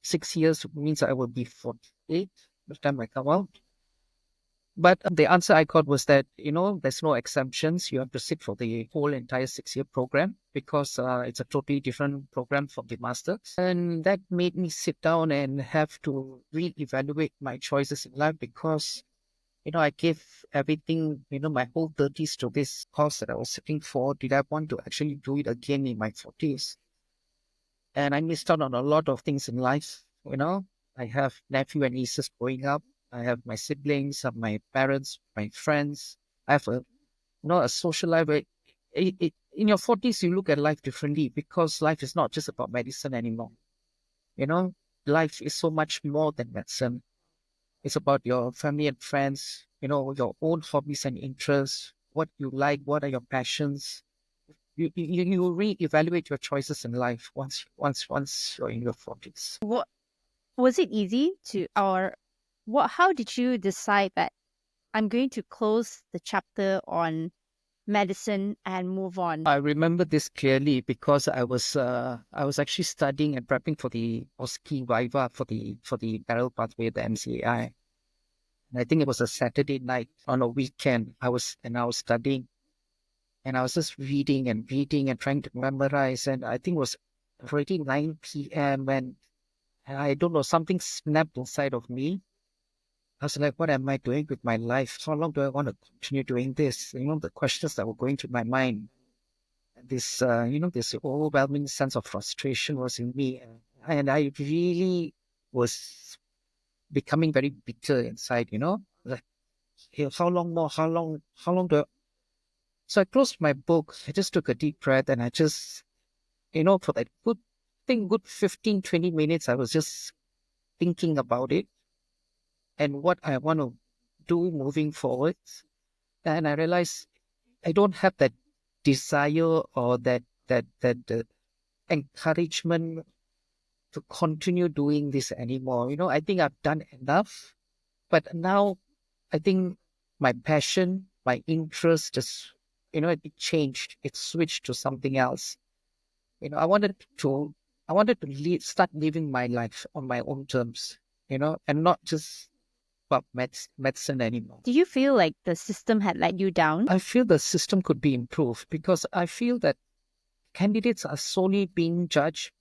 6 years means I will be 48 by the time I come out. But the answer I got was that, there's no exemptions. You have to sit for the whole entire 6-year program because it's a totally different program from the master's. And that made me sit down and have to reevaluate my choices in life because, I gave everything, my whole 30s to this course that I was sitting for. Did I want to actually do it again in my 40s? and I missed out on a lot of things in life. I have nephew and nieces growing up. I have my siblings, have my parents, my friends. I have a social life. In your 40s, you look at life differently because life is not just about medicine anymore. You know, life is so much more than medicine. It's about your family and friends, your own hobbies and interests, what you like, what are your passions. You reevaluate your choices in life once you're in your 40s. What was it easy to, or what? How did you decide that I'm going to close the chapter on medicine and move on? I remember this clearly because I was actually studying and prepping for the OSCE Viva for the parallel pathway, the MCAI. And I think it was a Saturday night on a weekend. I was studying, and I was just reading and trying to memorize. And I think it was already 9 p.m. and I don't know, something snapped inside of me. I was like, what am I doing with my life? How long do I want to continue doing this? The questions that were going through my mind. This, this overwhelming sense of frustration was in me. And I really was becoming very bitter inside, like, hey, how long more? How long do I... So I closed my book. I just took a deep breath and I just, for that good 15, 20 minutes, I was just thinking about it and what I want to do moving forward. And I realized I don't have that desire or that encouragement to continue doing this anymore. I think I've done enough, but now I think my passion, my interest just, it changed. It switched to something else. I wanted to start living my life on my own terms, and not just about medicine anymore. Do you feel like the system had let you down? I feel the system could be improved because I feel that candidates are solely being judged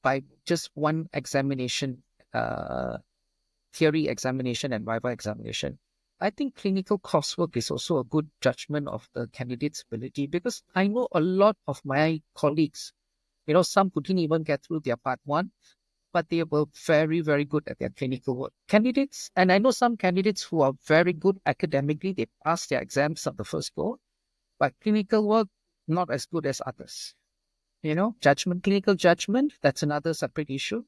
by just one examination, theory examination and viva examination. I think clinical coursework is also a good judgment of the candidate's ability because I know a lot of my colleagues, some who didn't even get through their part one, but they were very, very good at their clinical work. Candidates, and I know some candidates who are very good academically, they pass their exams on the first go, but clinical work, not as good as others. Clinical judgment, that's another separate issue.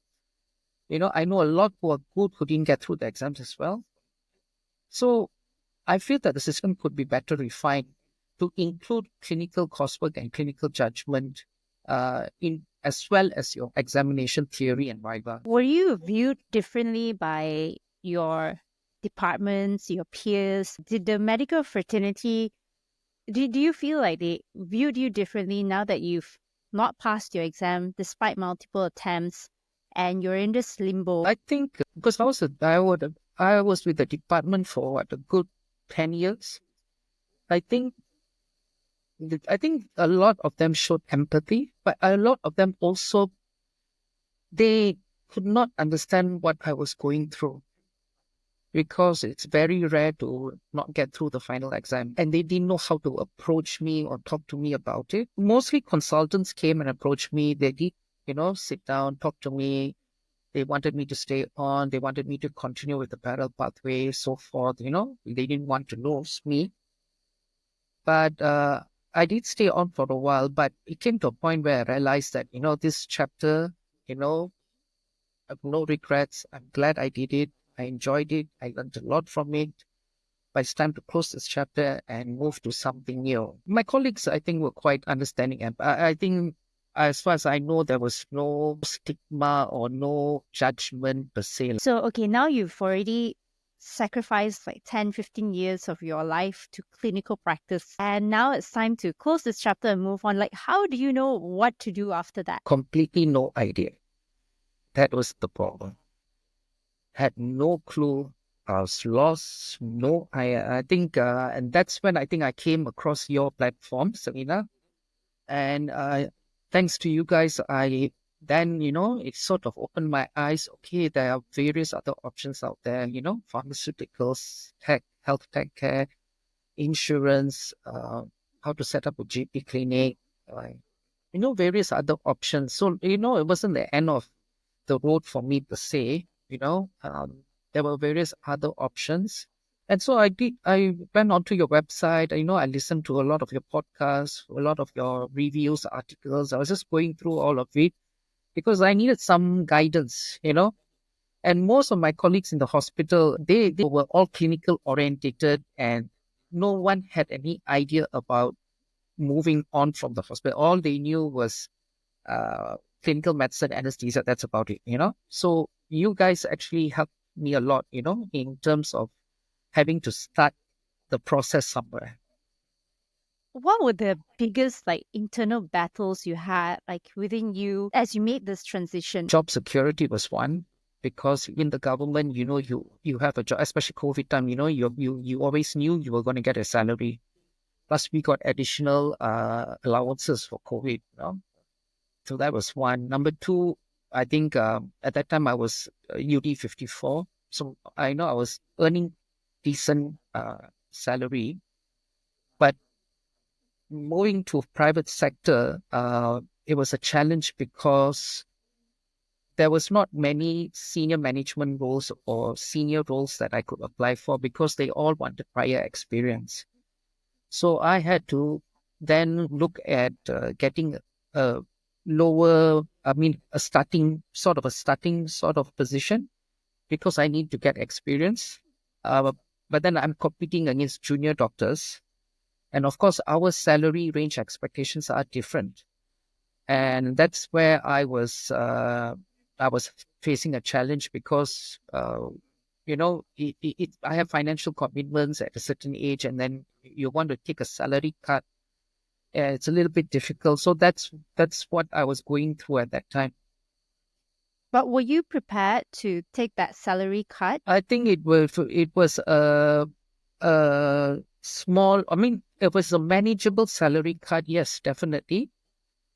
I know a lot who are good who didn't get through the exams as well. So I feel that the system could be better refined to include clinical coursework and clinical judgment in as well as your examination theory and viva. Were you viewed differently by your departments, your peers? Did the medical fraternity, do you feel like they viewed you differently now that you've not passed your exam despite multiple attempts and you're in this limbo? I think because I was with the department for a good 10 years. I think a lot of them showed empathy, but a lot of them also, they could not understand what I was going through because it's very rare to not get through the final exam. And they didn't know how to approach me or talk to me about it. Mostly consultants came and approached me. They did, sit down, talk to me. They wanted me to stay on. They wanted me to continue with the parallel pathway, so forth. They didn't want to lose me. But I did stay on for a while, but it came to a point where I realized that, this chapter, I have no regrets. I'm glad I did it. I enjoyed it. I learned a lot from it. But it's time to close this chapter and move to something new. My colleagues, I think, were quite understanding. And I think, as far as I know, there was no stigma or no judgment per se. So, okay, now you've already sacrificed like 10, 15 years of your life to clinical practice. And now it's time to close this chapter and move on. Like, how do you know what to do after that? Completely no idea. That was the problem. Had no clue. I was lost. I think, and that's when I think I came across your platform, Selina. And thanks to you guys, then, it sort of opened my eyes. Okay, there are various other options out there, pharmaceuticals, tech, health tech care, insurance, how to set up a GP clinic, various other options. So, it wasn't the end of the road for me per se, there were various other options. And so I went onto your website. I listened to a lot of your podcasts, a lot of your reviews, articles. I was just going through all of it because I needed some guidance. And most of my colleagues in the hospital, they were all clinical orientated, and no one had any idea about moving on from the hospital. All they knew was clinical medicine, anesthesia. That's about it. So you guys actually helped me a lot, in terms of having to start the process somewhere. What were the biggest internal battles you had within you as you made this transition? Job security was one, because in the government, you have a job, especially COVID time. You always knew you were going to get a salary. Plus, we got additional allowances for COVID. So that was one. Number two, I think at that time I was UD 54. So I know I was earning decent salary, but moving to private sector, it was a challenge because there was not many senior management roles or senior roles that I could apply for because they all wanted prior experience. So I had to then look at getting a a starting sort of position because I need to get experience. But then I'm competing against junior doctors. And of course, our salary range expectations are different. And that's where I was facing a challenge because, I have financial commitments at a certain age, and then you want to take a salary cut. It's a little bit difficult. So that's what I was going through at that time. But were you prepared to take that salary cut? I think it was a small. It was a manageable salary cut. Yes, definitely.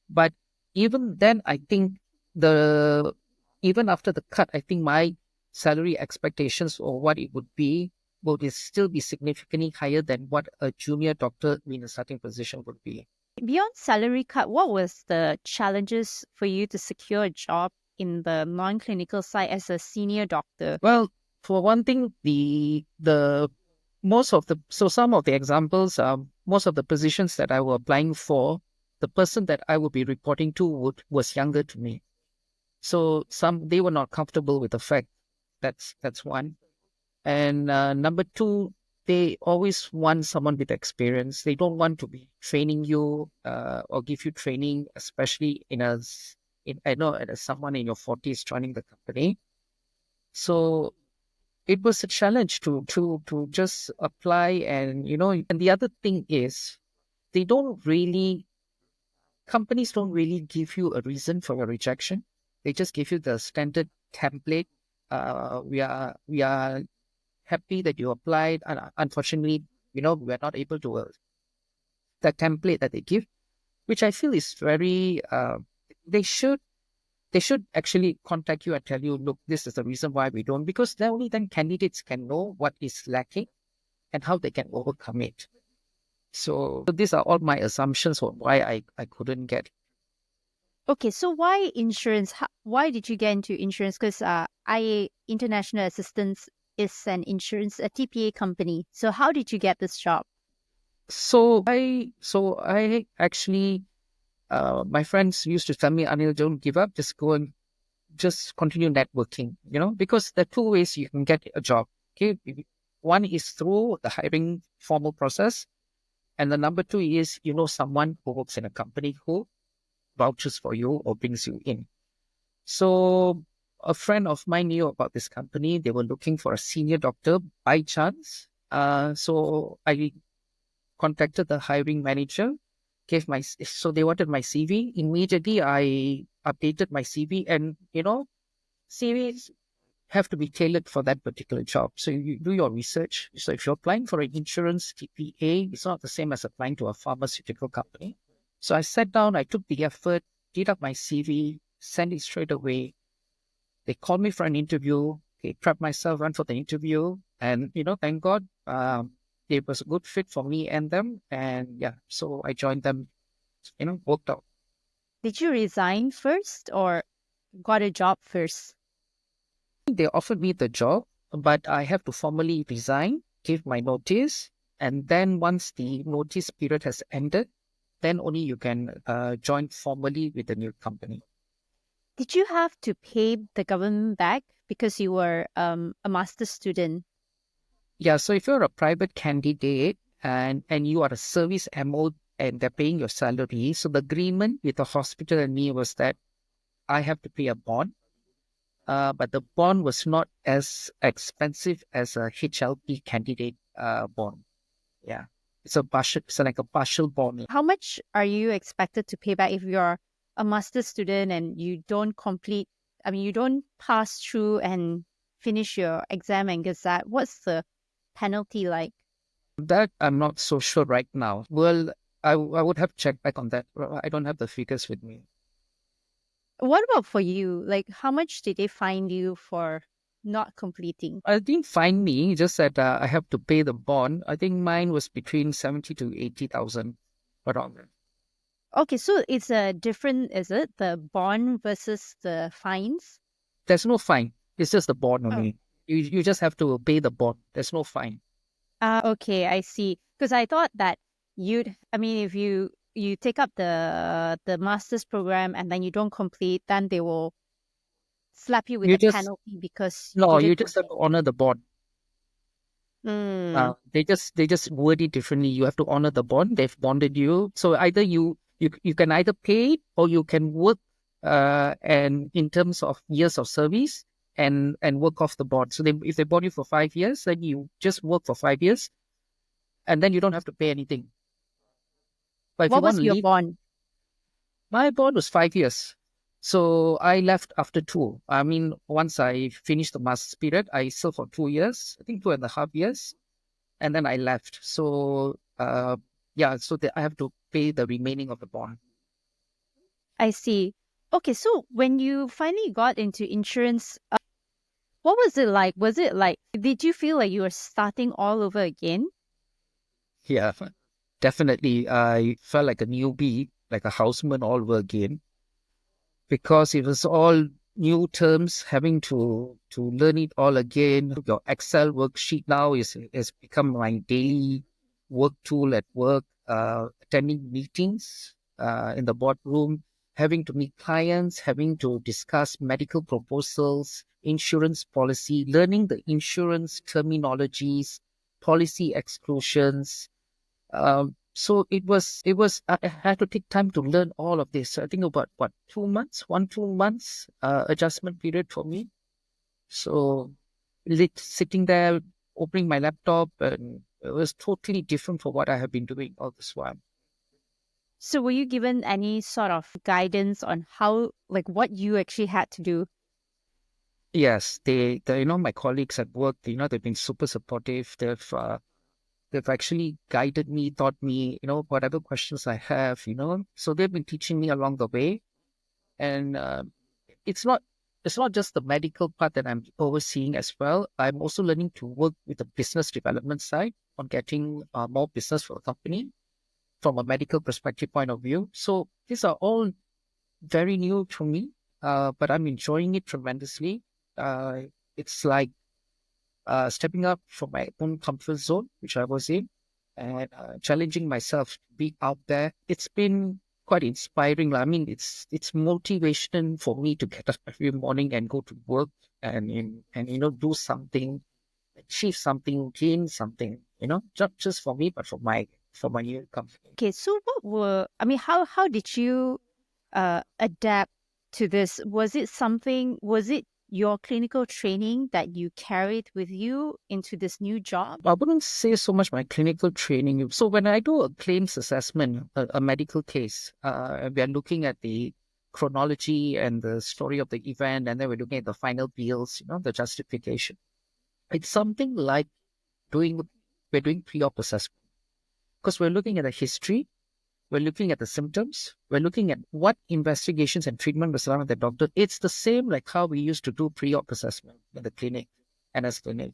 But even then, I think even after the cut, I think my salary expectations or what it would be would still be significantly higher than what a junior doctor in a starting position would be. Beyond salary cut, what was the challenges for you to secure a job in the non-clinical side as a senior doctor? Well, for one thing, some of the examples, most of the positions that I was applying for, the person that I would be reporting to was younger to me. So they were not comfortable with the fact. That's one. And number two, they always want someone with experience. They don't want to be training you or give you training, especially as someone in your 40s joining the company. So it was a challenge to just apply, and the other thing is companies don't really give you a reason for your rejection. They just give you the standard template. We are happy that you applied, and unfortunately, we are not able to the template that they give, which I feel is very. They should actually contact you and tell you, look, this is the reason why we don't, because only then candidates can know what is lacking and how they can overcome it. So these are all my assumptions on why I couldn't get. Okay, so why insurance? Why did you get into insurance? Because IA International Assistance is an insurance, a TPA company. So how did you get this job? So I actually, my friends used to tell me, Anil, don't give up, just go and just continue networking, because there are two ways you can get a job. Okay. One is through the hiring formal process. And the number two is, someone who works in a company who vouchers for you or brings you in. So a friend of mine knew about this company. They were looking for a senior doctor by chance. So I contacted the hiring manager, so they wanted my CV. Immediately I updated my CV, and CVs have to be tailored for that particular job. So you do your research. So if you're applying for an insurance TPA, it's not the same as applying to a pharmaceutical company. So I sat down, I took the effort, did up my CV, sent it straight away. They called me for an interview. Okay, prepped myself, ran for the interview, and thank God, it was a good fit for me and them. And yeah, so I joined them. Worked out. Did you resign first or got a job first? They offered me the job, but I have to formally resign, give my notice, and then once the notice period has ended, then only you can join formally with the new company. Did you have to pay the government back because you were a master's student? Yeah, so if you're a private candidate and you are a service MO and they're paying your salary, so the agreement with the hospital and me was that I have to pay a bond, but the bond was not as expensive as a HLP candidate bond. Yeah, it's like a partial bond. How much are you expected to pay back if you're a master's student and you don't complete, I mean, you don't pass through and finish your exam and gazette? What's the penalty like? That I'm not so sure right now. Well, I would have checked back on that. I don't have the figures with me. What about for you? Like, how much did they fine you for not completing? I didn't find me, just that I have to pay the bond. I think mine was between 70 to 80,000 around there. Okay, so it's a different, is it? The bond versus the fines? There's no fine. It's just the bond Oh. only. You just have to pay the bond. There's no fine. Okay, I see. Because I thought that if you take up the master's program and then you don't complete, then they will slap you with You a just penalty because you No, you didn't just have complete. to honor the bond. Mm. They just word it differently. You have to honor the bond. They've bonded you. So either you can either pay it or you can work and in terms of years of service and work off the bond. So if they bond you for 5 years, then you just work for 5 years and then you don't have to pay anything. But if you What want was to your leave, bond? my bond was 5 years. So I left after two. I mean, once I finished the master's period, I served for 2 years, I think 2.5 years, and then I left. So I have to pay the remaining of the bond. I see. Okay, so when you finally got into insurance, what was it like? Was it like, did you feel like you were starting all over again? Yeah, definitely. I felt like a newbie, like a houseman all over again, because it was all new terms, having to learn it all again. Your Excel worksheet now has become my daily work tool at work. Attending meetings in the boardroom, having to meet clients, having to discuss medical proposals, insurance policy, learning the insurance terminologies, policy exclusions. So I had to take time to learn all of this. So I think about 2 months, 2 months adjustment period for me. So sitting there, opening my laptop, and it was totally different from what I have been doing all this while. So were you given any sort of guidance on how, like what you actually had to do? Yes, my colleagues at work, they've been super supportive. They've actually guided me, taught me, whatever questions I have, So they've been teaching me along the way. And it's not just the medical part that I'm overseeing as well. I'm also learning to work with the business development side on getting more business for the company from a medical perspective point of view. So these are all very new to me, but I'm enjoying it tremendously. It's like stepping up from my own comfort zone, which I was in, and challenging myself to be out there. It's been quite inspiring. I mean, it's motivation for me to get up every morning and go to work and do something, achieve something, gain something. Not just for me, but for my new company. Okay, so how did you adapt to this? Was it your clinical training that you carried with you into this new job? I wouldn't say so much my clinical training. So when I do a claims assessment, a medical case, we are looking at the chronology and the story of the event, and then we're looking at the final bills, the justification. It's something like we're doing pre-op assessment because we're looking at the history, we're looking at the symptoms, we're looking at what investigations and treatment was done with the doctor. It's the same like how we used to do pre-op assessment in the clinic and as clinic.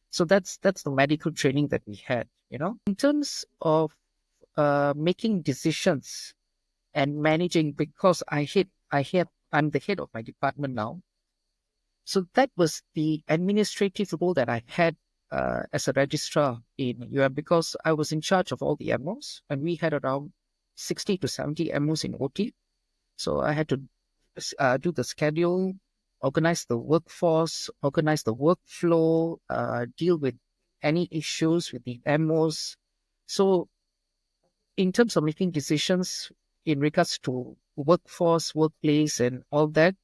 So that's the medical training that we had, In terms of making decisions, and managing, because I'm the head of my department now. So that was the administrative role that I had as a registrar in UM, because I was in charge of all the MOs, and we had around 60 to 70 MOs in OT. So I had to do the schedule, organize the workforce, organize the workflow, deal with any issues with the MOs. So in terms of making decisions in regards to workforce, workplace, and all that,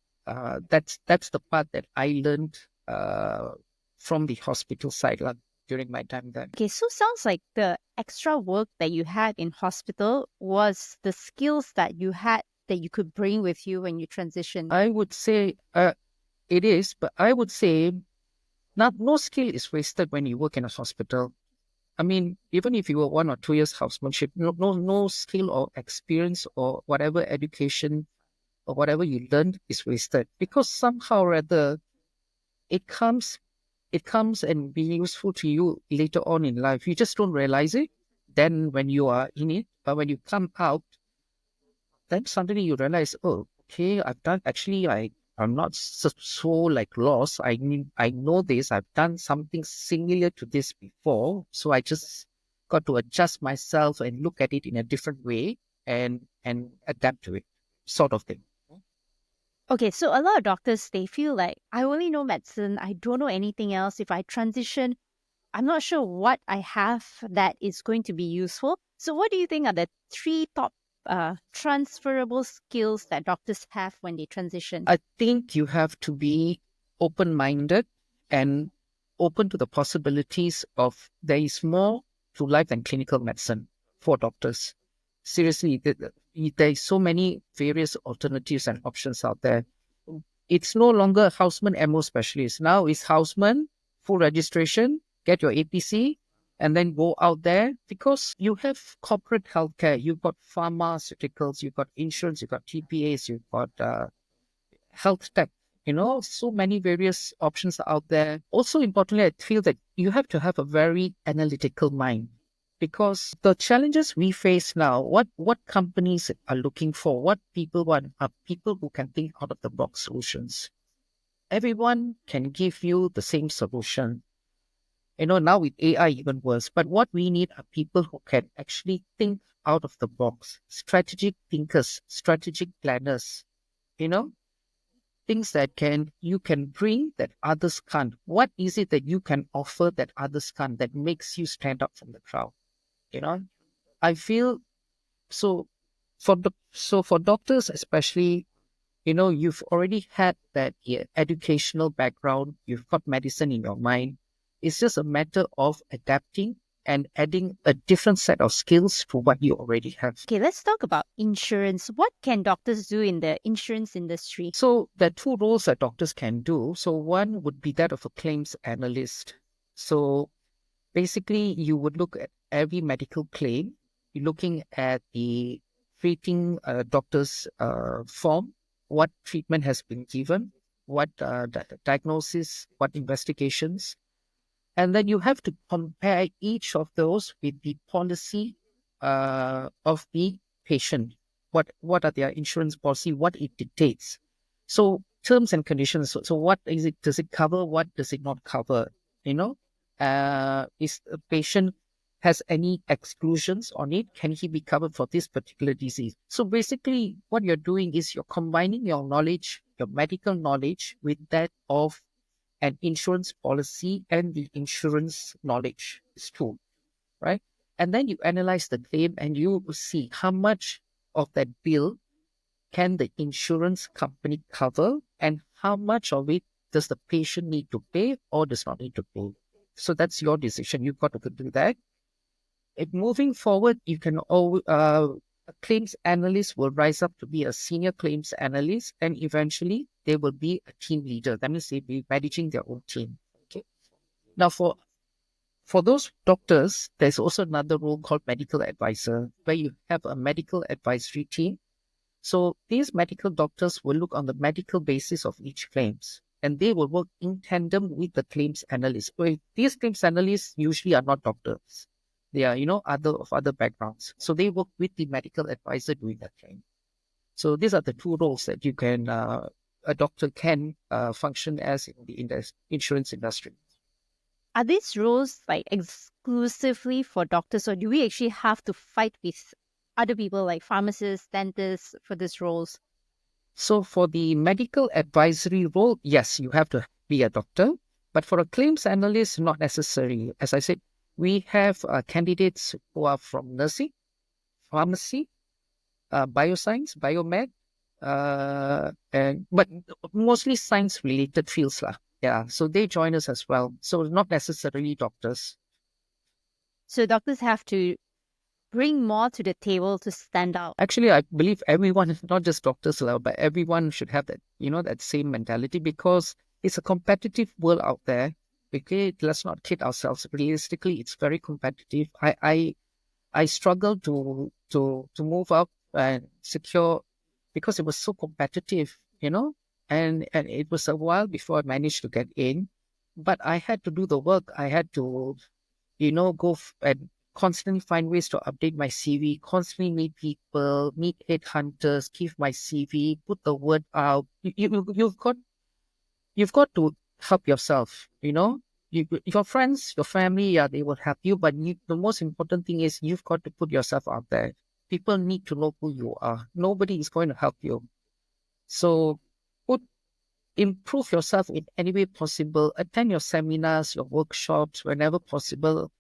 that's the part that I learned from the hospital side during my time there. Okay, so sounds like the extra work that you had in hospital was the skills that you had that you could bring with you when you transitioned. I would say it is, but I would say no skill is wasted when you work in a hospital. I mean, even if you were 1 or 2 years housemanship, no skill or experience or whatever education or whatever you learned is wasted, because somehow or other it comes and be useful to you later on in life. You just don't realize it then when you are in it, but when you come out, then suddenly you realize, oh, okay, I'm not so like lost. I mean, I know this. I've done something similar to this before, so I just got to adjust myself and look at it in a different way and adapt to it, sort of thing. Okay, so a lot of doctors, they feel like, I only know medicine. I don't know anything else. If I transition, I'm not sure what I have that is going to be useful. So what do you think are the 3 top transferable skills that doctors have when they transition? I think you have to be open-minded and open to the possibilities of there is more to life than clinical medicine for doctors. Seriously, there is so many various alternatives and options out there. It's no longer houseman MO specialist. Now it's houseman, full registration, get your APC, and then go out there, because you have corporate healthcare, you've got pharmaceuticals, you've got insurance, you've got TPAs, you've got health tech, so many various options out there. Also importantly, I feel that you have to have a very analytical mind, because the challenges we face now, what companies are looking for, what people want, are people who can think out of the box solutions. Everyone can give you the same solution. Now with AI even worse, but what we need are people who can actually think out of the box, strategic thinkers, strategic planners, things that you can bring that others can't. What is it that you can offer that others can't, that makes you stand up from the crowd? I feel so for doctors especially, you've already had that educational background, you've got medicine in your mind. It's just a matter of adapting and adding a different set of skills to what you already have. Okay, let's talk about insurance. What can doctors do in the insurance industry? So there are 2 roles that doctors can do. So one would be that of a claims analyst. So basically, you would look at every medical claim. You're looking at the treating doctor's form, what treatment has been given, what diagnosis, what investigations. And then you have to compare each of those with the policy of the patient. What are their insurance policy, what it dictates. So terms and conditions. So what is it? Does it cover? What does it not cover? Is the patient has any exclusions on it? Can he be covered for this particular disease? So basically, what you're doing is you're combining your knowledge, your medical knowledge, with that of an insurance policy and the insurance knowledge. It's true, right? And then you analyze the claim and you see how much of that bill can the insurance company cover and how much of it does the patient need to pay or does not need to pay. So that's your decision. You've got to do that. If moving forward, you can a claims analyst will rise up to be a senior claims analyst, and eventually they will be a team leader. That means they'll be managing their own team. Okay. Now, for those doctors, there's also another role called medical advisor, where you have a medical advisory team. So these medical doctors will look on the medical basis of each claims, and they will work in tandem with the claims analyst. Well, these claims analysts usually are not doctors. They are, other backgrounds. So they work with the medical advisor doing that claim. So these are the two roles that you can, a doctor can function as in the insurance industry. Are these roles like exclusively for doctors, or do we actually have to fight with other people like pharmacists, dentists for these roles? So for the medical advisory role, yes, you have to be a doctor. But for a claims analyst, not necessary. As I said, we have candidates who are from nursing, pharmacy, bioscience, biomed, but mostly science-related fields lah. Yeah, so they join us as well. So not necessarily doctors. So doctors have to bring more to the table to stand out. Actually, I believe everyone, not just doctors, but everyone should have that, that same mentality, because it's a competitive world out there. Okay, let's not kid ourselves. Realistically, it's very competitive. I struggled to move up and secure because it was so competitive, and it was a while before I managed to get in. But I had to do the work. I had to, go and constantly find ways to update my CV, constantly meet people, meet headhunters, give my CV, put the word out. You've got to help yourself, your friends, your family, yeah, they will help you. But the most important thing is you've got to put yourself out there. People need to know who you are. Nobody is going to help you. So improve yourself in any way possible. Attend your seminars, your workshops, whenever possible.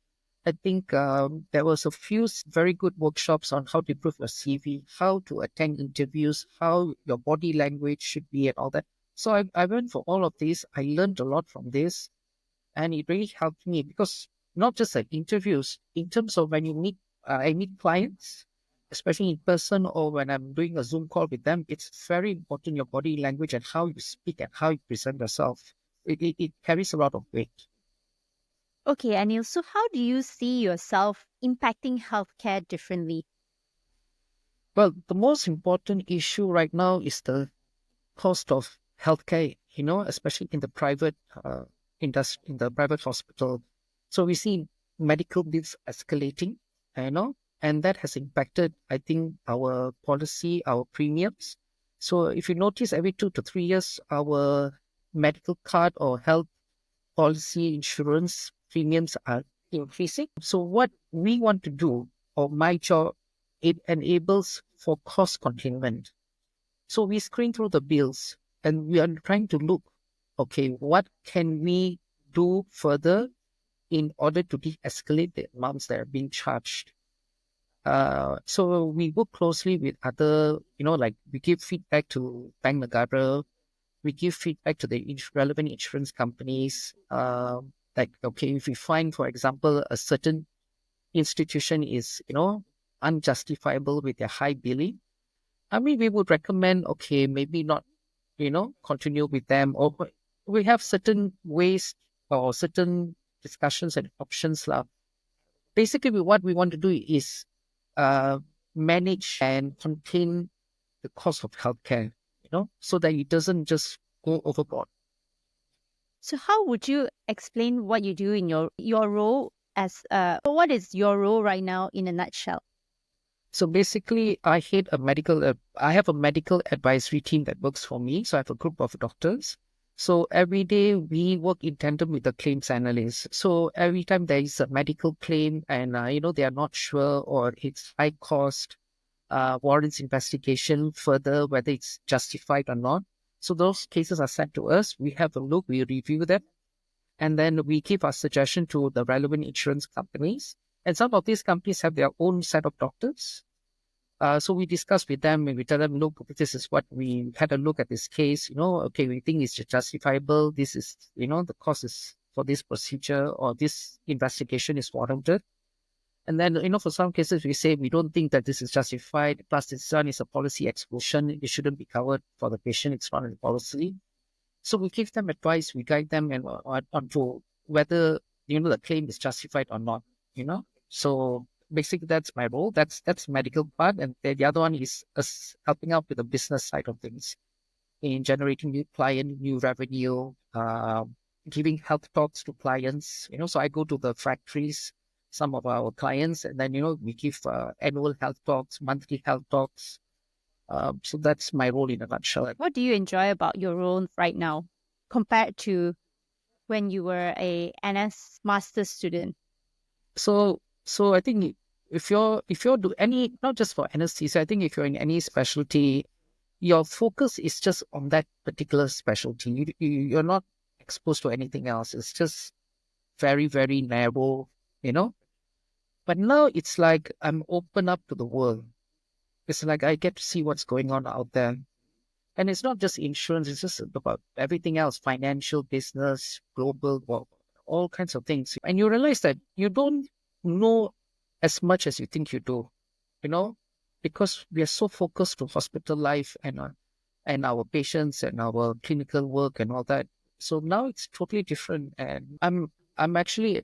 I think there was a few very good workshops on how to improve your CV, how to attend interviews, how your body language should be and all that. So I went for all of this. I learned a lot from this, and it really helped me, because not just at interviews, in terms of when I meet clients, especially in person, or when I'm doing a Zoom call with them, it's very important, your body language and how you speak and how you present yourself. It carries a lot of weight. Okay, Aneil, so how do you see yourself impacting healthcare differently? Well, the most important issue right now is the cost of healthcare, especially in the private industry, in the private hospital. So we see medical bills escalating, and that has impacted, I think, our policy, our premiums. So if you notice, every 2 to 3 years, our medical card or health policy insurance premiums are increasing. So what we want to do, or my job, it enables for cost containment. So we screen through the bills and we are trying to look, okay, what can we do further in order to de-escalate the amounts that are being charged? So we work closely with other, like we give feedback to Bank Negara, we give feedback to the relevant insurance companies. Like, okay, if we find, for example, a certain institution is, unjustifiable with their high billing, I mean, we would recommend, okay, maybe not, continue with them, or we have certain ways or certain discussions and options. Basically, what we want to do is manage and contain the cost of healthcare, so that it doesn't just go overboard. So how would you explain what you do in your role as what is your role right now in a nutshell? So basically, I have a medical advisory team that works for me. So I have a group of doctors. So every day we work in tandem with the claims analyst. So every time there is a medical claim and, they are not sure, or it's high cost, warrants investigation further, whether it's justified or not. So those cases are sent to us. We have a look, we review them, and then we give our suggestion to the relevant insurance companies. And some of these companies have their own set of doctors. So we discuss with them and we tell them, look, this is what we had a look at this case, okay, we think it's justifiable. This is, the cost is for this procedure, or this investigation is warranted. And then, for some cases, we say we don't think that this is justified. Plus, this one is a policy exclusion. It shouldn't be covered for the patient. It's not in the policy. So we give them advice. We guide them and onto whether, the claim is justified or not, So basically, that's my role. That's medical part. And the other one is us helping out with the business side of things in generating new client, new revenue, giving health talks to clients. So I go to the factories, some of our clients, and then, we give annual health talks, monthly health talks, So that's my role in a nutshell. What do you enjoy about your role right now compared to when you were a NS master's student? So I think if you're do any, not just for anesthesia, I think if you're in any specialty, your focus is just on that particular specialty. You're not exposed to anything else. It's just very, very narrow, you know. But now it's like I'm open up to the world. It's like I get to see what's going on out there. And it's not just insurance, it's just about everything else, financial, business, global, well, all kinds of things. And you realize that you don't know as much as you think you do, you know, because we are so focused on hospital life and our patients and our clinical work and all that. So now it's totally different. And I'm actually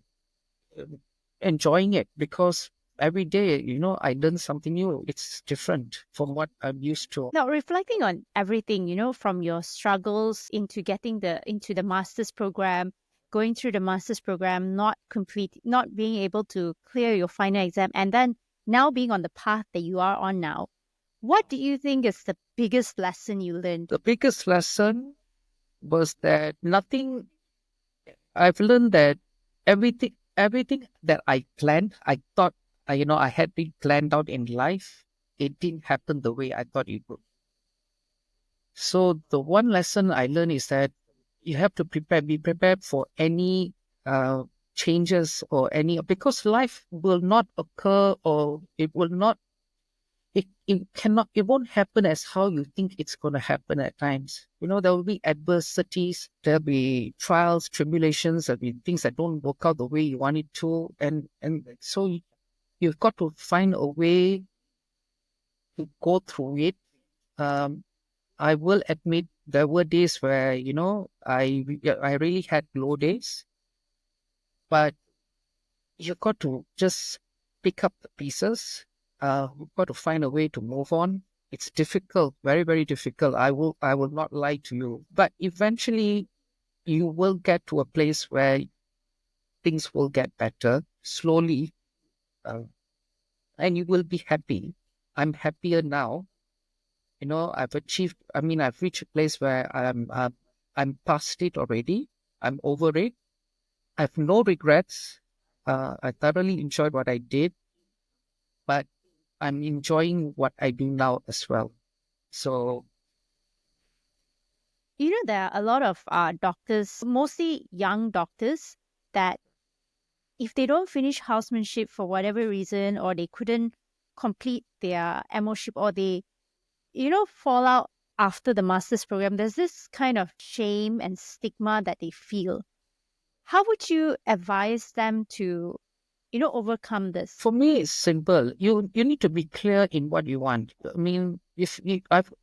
enjoying it because every day, you know, I learn something new. It's different from what I'm used to. Now, reflecting on everything, from your struggles into getting into the master's program, going through the master's program, not being able to clear your final exam, and then now being on the path that you are on now, what do you think is the biggest lesson you learned? The biggest lesson was that I've learned that everything that I planned, I thought, I had been planned out in life. It didn't happen the way I thought it would. So the one lesson I learned is that you have to be prepared for any changes or because life will not occur, or it will not, it won't happen as how you think it's going to happen at times. There will be adversities, there'll be trials, tribulations, there'll be things that don't work out the way you want it to. And so you've got to find a way to go through it. I will admit there were days where, I really had low days, but you've got to just pick up the pieces. You've got to find a way to move on. It's difficult, very, very difficult. I will not lie to you, but eventually you will get to a place where things will get better slowly, and you will be happy. I'm happier now. I've reached a place where I'm past it already. I'm over it. I have no regrets. I thoroughly enjoyed what I did, but I'm enjoying what I do now as well. So, There are a lot of doctors, mostly young doctors, that if they don't finish housemanship for whatever reason, or they couldn't complete their MOship, or they, fall out after the master's program, there's this kind of shame and stigma that they feel. How would you advise them to, overcome this? for me, it's simple. You need to be clear in what you want. I mean,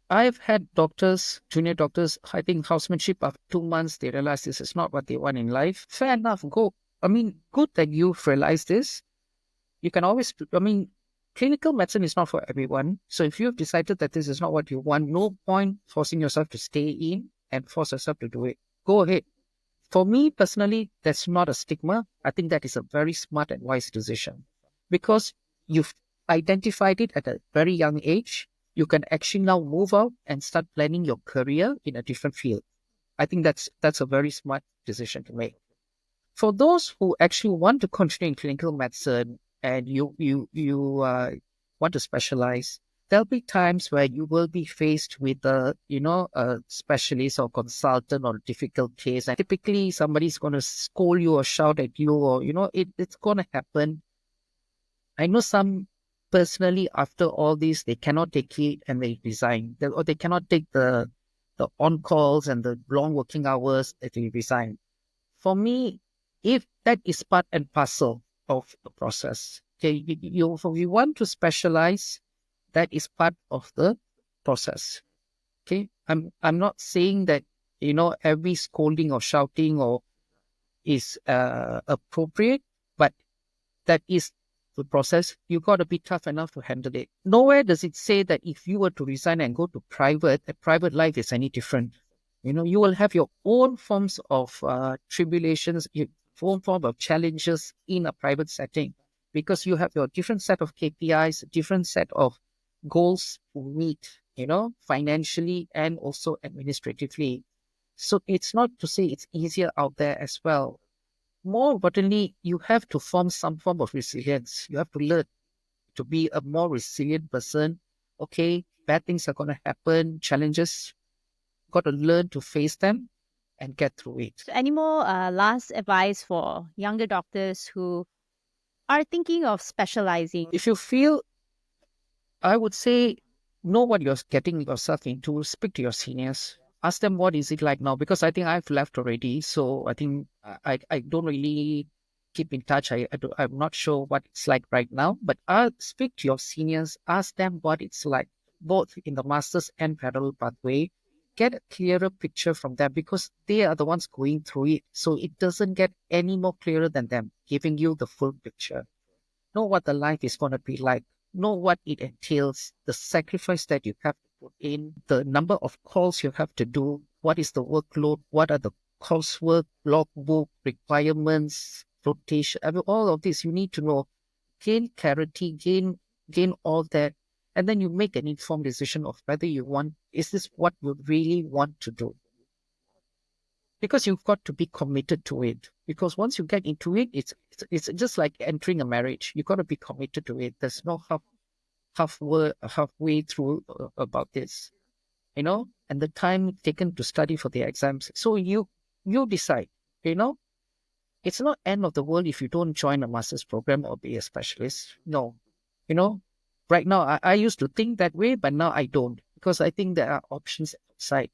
I've had doctors, junior doctors, I think housemanship after 2 months, they realize this is not what they want in life. Fair enough, go. I mean, good that you've realized this. You can always, clinical medicine is not for everyone. So if you've decided that this is not what you want, no point forcing yourself to stay in and force yourself to do it. Go ahead. For me personally, that's not a stigma. I think that is a very smart and wise decision, because you've identified it at a very young age. You can actually now move out and start planning your career in a different field. I think that's a very smart decision to make. For those who actually want to continue in clinical medicine and you want to specialize, there'll be times where you will be faced with a specialist or consultant or a difficult case. And typically somebody's going to scold you or shout at you, or, it's going to happen. I know some personally, after all this, they cannot take it and they resign. Or they cannot take the on-calls and the long working hours, they resign. For me, if that is part and parcel of the process, okay, if you want to specialize, that is part of the process. Okay, I'm not saying that every scolding or shouting is appropriate, but that is the process. You got to be tough enough to handle it. Nowhere does it say that if you were to resign and go to private, that private life is any different. You will have your own forms of tribulations, your own form of challenges in a private setting, because you have your different set of KPIs, different set of goals to meet. financially and also administratively. So it's not to say it's easier out there as well. More importantly, you have to form some form of resilience. You have to learn to be a more resilient person. Okay, bad things are going to happen, challenges, got to learn to face them and get through it. So any more last advice for younger doctors who are thinking of specializing? If you feel, I would say, know what you're getting yourself into, speak to your seniors, ask them what is it like now, because I think I've left already. So I think I don't really keep in touch. I'm not sure what it's like right now, but I'll speak to your seniors, ask them what it's like, both in the master's and parallel pathway. Get a clearer picture from them because they are the ones going through it. So it doesn't get any more clearer than them, giving you the full picture. Know what the life is going to be like. Know what it entails, the sacrifice that you have to put in, the number of calls you have to do, what is the workload, what are the coursework, logbook, requirements, rotation. I mean, all of this you need to know. Gain clarity, gain all that, and then you make an informed decision of whether is this what you really want to do? Because you've got to be committed to it. Because once you get into it, it's just like entering a marriage. You've got to be committed to it. There's no halfway through about this, and the time taken to study for the exams. So you decide, it's not end of the world if you don't join a master's program or be a specialist. No, right now I used to think that way, but now I don't, because I think there are options outside.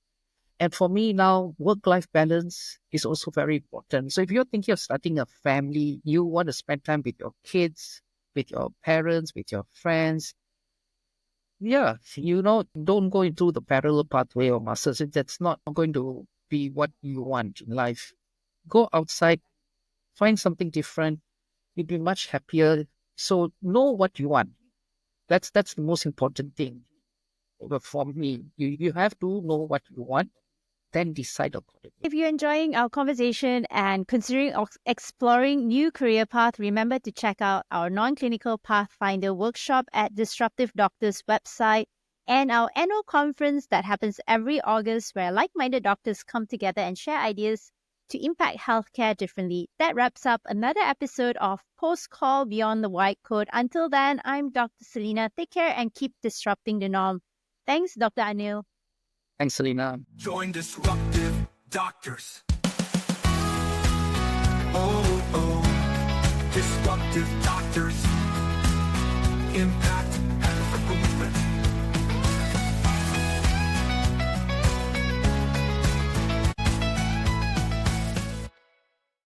And for me now, work-life balance is also very important. So if you're thinking of starting a family, you want to spend time with your kids, with your parents, with your friends. Yeah, don't go into the parallel pathway or masters. That's not going to be what you want in life. Go outside, find something different. You'll be much happier. So know what you want. That's the most important thing. But for me, you have to know what you want, then decide accordingly. If you're enjoying our conversation and considering exploring new career path, remember to check out our non-clinical pathfinder workshop at Disruptive Doctors website and our annual conference that happens every August, where like-minded doctors come together and share ideas to impact healthcare differently. That wraps up another episode of Post-Call Beyond the White Coat. Until then, I'm Dr. Selina. Take care and keep disrupting the norm. Thanks, Dr. Aneil. Thanks, Selina. Join Disruptive Doctors. Oh, Disruptive